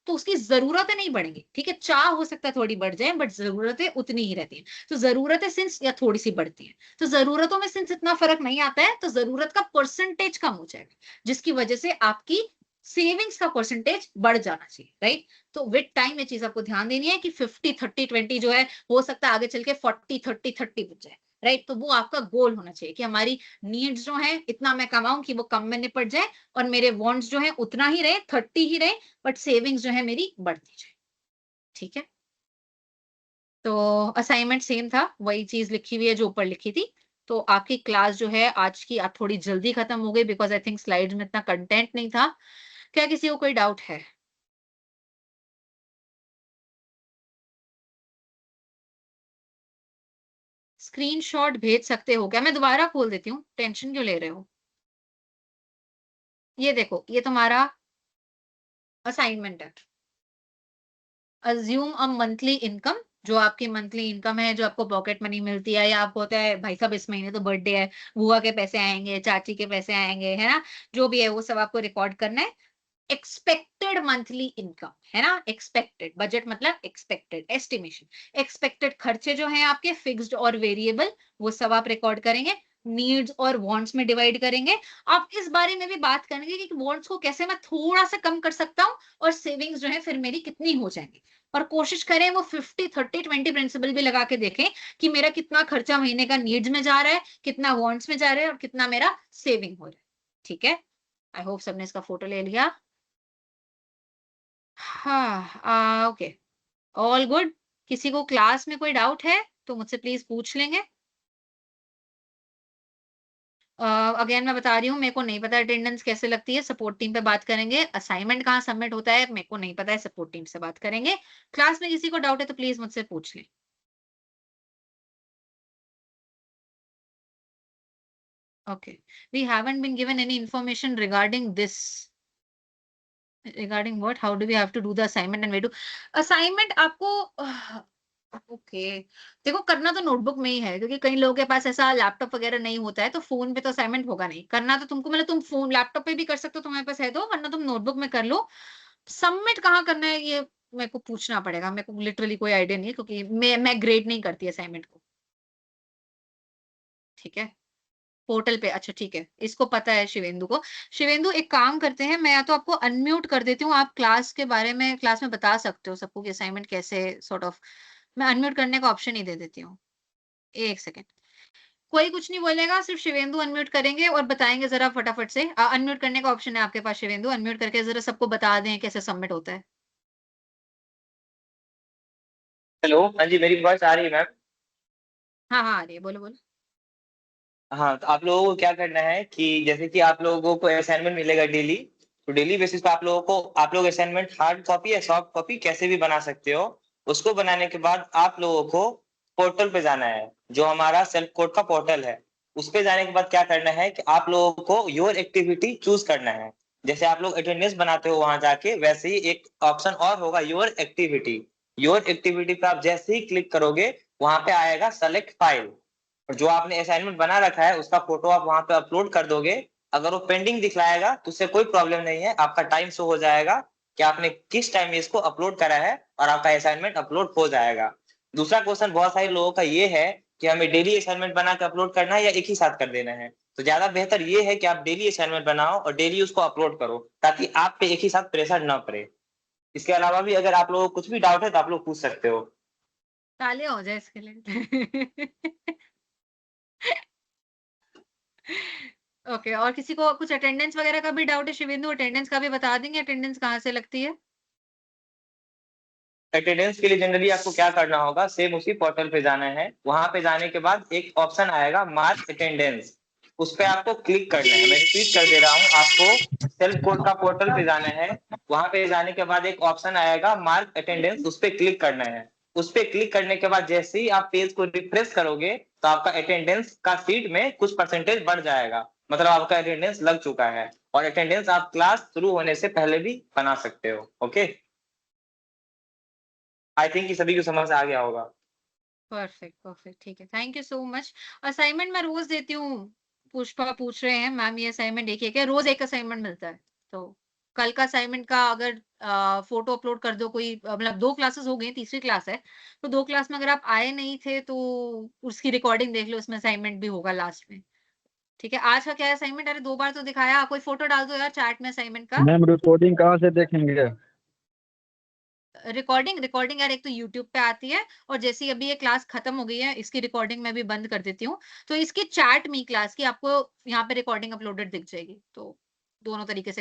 Speaker 1: तो उसकी जरूरतें नहीं बढ़ेंगी, ठीक है। चाह हो सकता है थोड़ी बढ़ जाए, बट जरूरतें उतनी ही रहती हैं। तो जरूरतें सिंस या थोड़ी सी बढ़ती हैं, तो जरूरतों में सिंस इतना फर्क नहीं आता है, तो जरूरत का परसेंटेज कम हो जाएगा, जिसकी वजह से आपकी सेविंग्स का परसेंटेज बढ़ जाना चाहिए, राइट। तो विद टाइम ये चीज आपको ध्यान देनी है कि 50-30-20 जो है, हो सकता है आगे चल के 40-30-30 बच जाए, राइट। तो वो आपका गोल होना चाहिए कि हमारी नीड्स जो है इतना मैं कमाऊं कि वो कम में निपट जाए, और मेरे वांट्स जो है उतना ही रहे, 30 ही रहे, बट सेविंग्स जो है मेरी बढ़ती जाए, ठीक है। तो असाइनमेंट सेम था, वही चीज लिखी हुई है जो ऊपर लिखी थी। तो आपकी क्लास जो है आज की आज थोड़ी जल्दी खत्म हो गई, बिकॉज आई थिंक स्लाइड्स में इतना कंटेंट नहीं था। क्या किसी को कोई डाउट है? स्क्रीनशॉट भेज सकते हो क्या? मैं दोबारा खोल देती हूँ, टेंशन क्यों ले रहे हो? ये देखो, ये तुम्हारा असाइनमेंट है। अज्यूम अ मंथली इनकम, जो आपकी मंथली इनकम है, जो आपको पॉकेट मनी मिलती है, या आपको होता है भाई साहब इस महीने तो बर्थडे है, बुआ के पैसे आएंगे, चाची के पैसे आएंगे, है ना। जो भी है वो सब आपको रिकॉर्ड करना है। एक्सपेक्टेड मंथली इनकम, है ना। एक्सपेक्टेड बजट मतलब एक्सपेक्टेड एस्टिमेशन। एक्सपेक्टेड खर्चे जो हैं आपके फिक्स्ड और वेरिएबल, वो सब आप रिकॉर्ड करेंगे। नीड्स और वांट्स में डिवाइड करेंगे। आप इस बारे में भी बात करेंगे कि वांट्स को कैसे मैं थोड़ा सा कम कर सकता हूँ, और सेविंग्स जो है फिर मेरी कितनी हो जाएंगी। और कोशिश करें वो 50-30-20 प्रिंसिपल भी लगा के देखें कि मेरा कितना खर्चा महीने का नीड्स में जा रहा है, कितना वांट्स में जा रहा है, और कितना मेरा सेविंग हो रहा है, ठीक है। आई होप सबने इसका फोटो ले लिया। हाँ, ओके, ऑल गुड। किसी को क्लास में कोई डाउट है तो मुझसे प्लीज पूछ लेंगे। अगेन मैं बता रही हूँ, मेरे को नहीं पता अटेंडेंस कैसे लगती है, सपोर्ट टीम पे बात करेंगे। असाइनमेंट कहाँ सबमिट होता है मेरे को नहीं पता है, सपोर्ट टीम से बात करेंगे। क्लास में किसी को डाउट है तो प्लीज मुझसे पूछ लें। Okay, we haven't been given any information regarding this. Regarding what? How do we have to do the assignment and way do assignment आपको? ओके, देखो करना तो नोटबुक में ही है, क्योंकि कई लोगों के पास ऐसा लैपटॉप वगैरह नहीं होता है, तो फोन पे तो असाइनमेंट होगा नहीं। करना तो तुमको, मतलब तुम फोन लैपटॉप पे भी कर सकते हो, तुम्हारे पास है तो, वरना तुम नोटबुक में कर लो। सबमिट कहाँ करना है ये मेरे को पूछना पड़ेगा, मेरे को लिटरली कोई आइडिया नहीं है, क्योंकि मैं ग्रेड नहीं करती असाइनमेंट को। ठीक है, पोर्टल पे, अच्छा ठीक है, इसको पता है शिवेंदु को। शिवेंदु एक काम करते हैं, मैं या तो आपको अनम्यूट कर देती हूँ, आप क्लास के बारे में क्लास में बता सकते हो सबको कि असाइनमेंट कैसे सॉर्ट ऑफ। मैं अनम्यूट करने का ऑप्शन ही दे देती हूँ। एक सेकंड, कोई कुछ नहीं बोलेगा, सिर्फ शिवेंदु अनम्यूट करेंगे और बताएंगे जरा फटाफट से। अनम्यूट करने का ऑप्शन है आपके पास शिवेंदु, अनम्यूट करके जरा सबको बता दें कैसे सबमिट होता है।
Speaker 2: हेलो, हाँ जी, मेरी वॉइस आ रही है मैम?
Speaker 1: हाँ हाँ, आ रही है, बोलो बोलो।
Speaker 2: हाँ, तो आप लोगों को क्या करना है कि जैसे कि आप लोगों को असाइनमेंट मिलेगा डेली, तो डेली बेसिस पे आप लोग असाइनमेंट हार्ड कॉपी या सॉफ्ट कॉपी कैसे भी बना सकते हो। उसको बनाने के बाद आप लोगों को पोर्टल पे जाना है, जो हमारा सेल्फ कोड का पोर्टल है। उस पे जाने के बाद क्या करना है कि आप लोगों को योर एक्टिविटी चूज करना है। जैसे आप लोग अटेंडेंस बनाते हो वहां जाके, वैसे ही एक ऑप्शन और होगा योर एक्टिविटी। योर एक्टिविटी पे आप जैसे ही क्लिक करोगे, वहां पे आएगा सेलेक्ट फाइल, और जो आपने असाइनमेंट बना रखा है उसका फोटो आप वहां पे अपलोड कर दोगे। अगर वो पेंडिंग दिखलाएगा तो उससे कोई प्रॉब्लम नहीं है, आपका टाइम शो हो जाएगा कि आपने किस टाइम इसको अपलोड करा है, और आपका असाइनमेंट अपलोड हो जाएगा। दूसरा क्वेश्चन बहुत सारे लोगों का ये है कि हमें डेली असाइनमेंट बना के अपलोड करना है या एक ही साथ कर देना है। तो ज्यादा बेहतर ये है कि आप डेली असाइनमेंट बनाओ और डेली उसको अपलोड करो, ताकि आप पे एक ही साथ प्रेशर न पड़े। इसके अलावा भी अगर आप लोगों को कुछ भी डाउट है तो आप लोग पूछ सकते हो।
Speaker 1: तालियां हो जाए इसके लिए। ओके, और किसी को कुछ अटेंडेंस वगैरह का भी डाउट है शिवेंदु? अटेंडेंस का भी बता देंगे, अटेंडेंस कहाँ से लगती है?
Speaker 2: अटेंडेंस के लिए जनरली आपको क्या करना होगा, सेम उसी पोर्टल पे जाना है। वहां पे जाने के बाद एक ऑप्शन आएगा मार्क अटेंडेंस, उस पे आपको क्लिक करना है। मैं रिपीट कर दे रहा हूँ आपको, सेल्फ कोड का पोर्टल पे जाना है। वहां पे जाने के बाद एक ऑप्शन आएगा मार्क अटेंडेंस, उस पे क्लिक करना है। उस पे क्लिक करने के बाद जैसे ही आप पेज को रिफ्रेश करोगे, तो आपका अटेंडेंस का सीट में कुछ परसेंटेज बढ़ जाएगा, मतलब आपका अटेंडेंस लग चुका है। और अटेंडेंस आप क्लास शुरू होने से पहले भी बना सकते हो। ओके, आई थिंक कि सभी को समझ आ गया होगा।
Speaker 1: परफेक्ट परफेक्ट, ठीक है, thank you so much. Assignment मैं रोज देती हूँ। पुष्पा पूछ रहे हैं मैम ये असाइनमेंट एक है क्या? रोज एक असाइनमेंट मिलता है। तो कल का असाइनमेंट का अगर फोटो अपलोड कर दो कोई, मतलब 2 क्लासेस हो गई, तीसरी क्लास है, तो 2 क्लास में अगर आप आए नहीं थे तो उसकी रिकॉर्डिंग देख लो, उसमें असाइनमेंट भी होगा लास्ट में। ठीक है, आज का क्या है असाइनमेंट? अरे 2 बार तो दिखाया, कोई फोटो डाल दो यार चैट में असाइनमेंट का।
Speaker 3: मैम रिकॉर्डिंग कहाँ से देखेंगे?
Speaker 1: रिकॉर्डिंग रिकॉर्डिंग यार एक तो यूट्यूब पे आती है, और जैसे ही अभी ये क्लास खत्म हो गई है, इसकी रिकॉर्डिंग मैं भी बंद कर देती हूँ, तो इसकी चैट मी क्लास की आपको यहाँ पे रिकॉर्डिंग अपलोडेड दिख जाएगी, तो दोनों तरीके से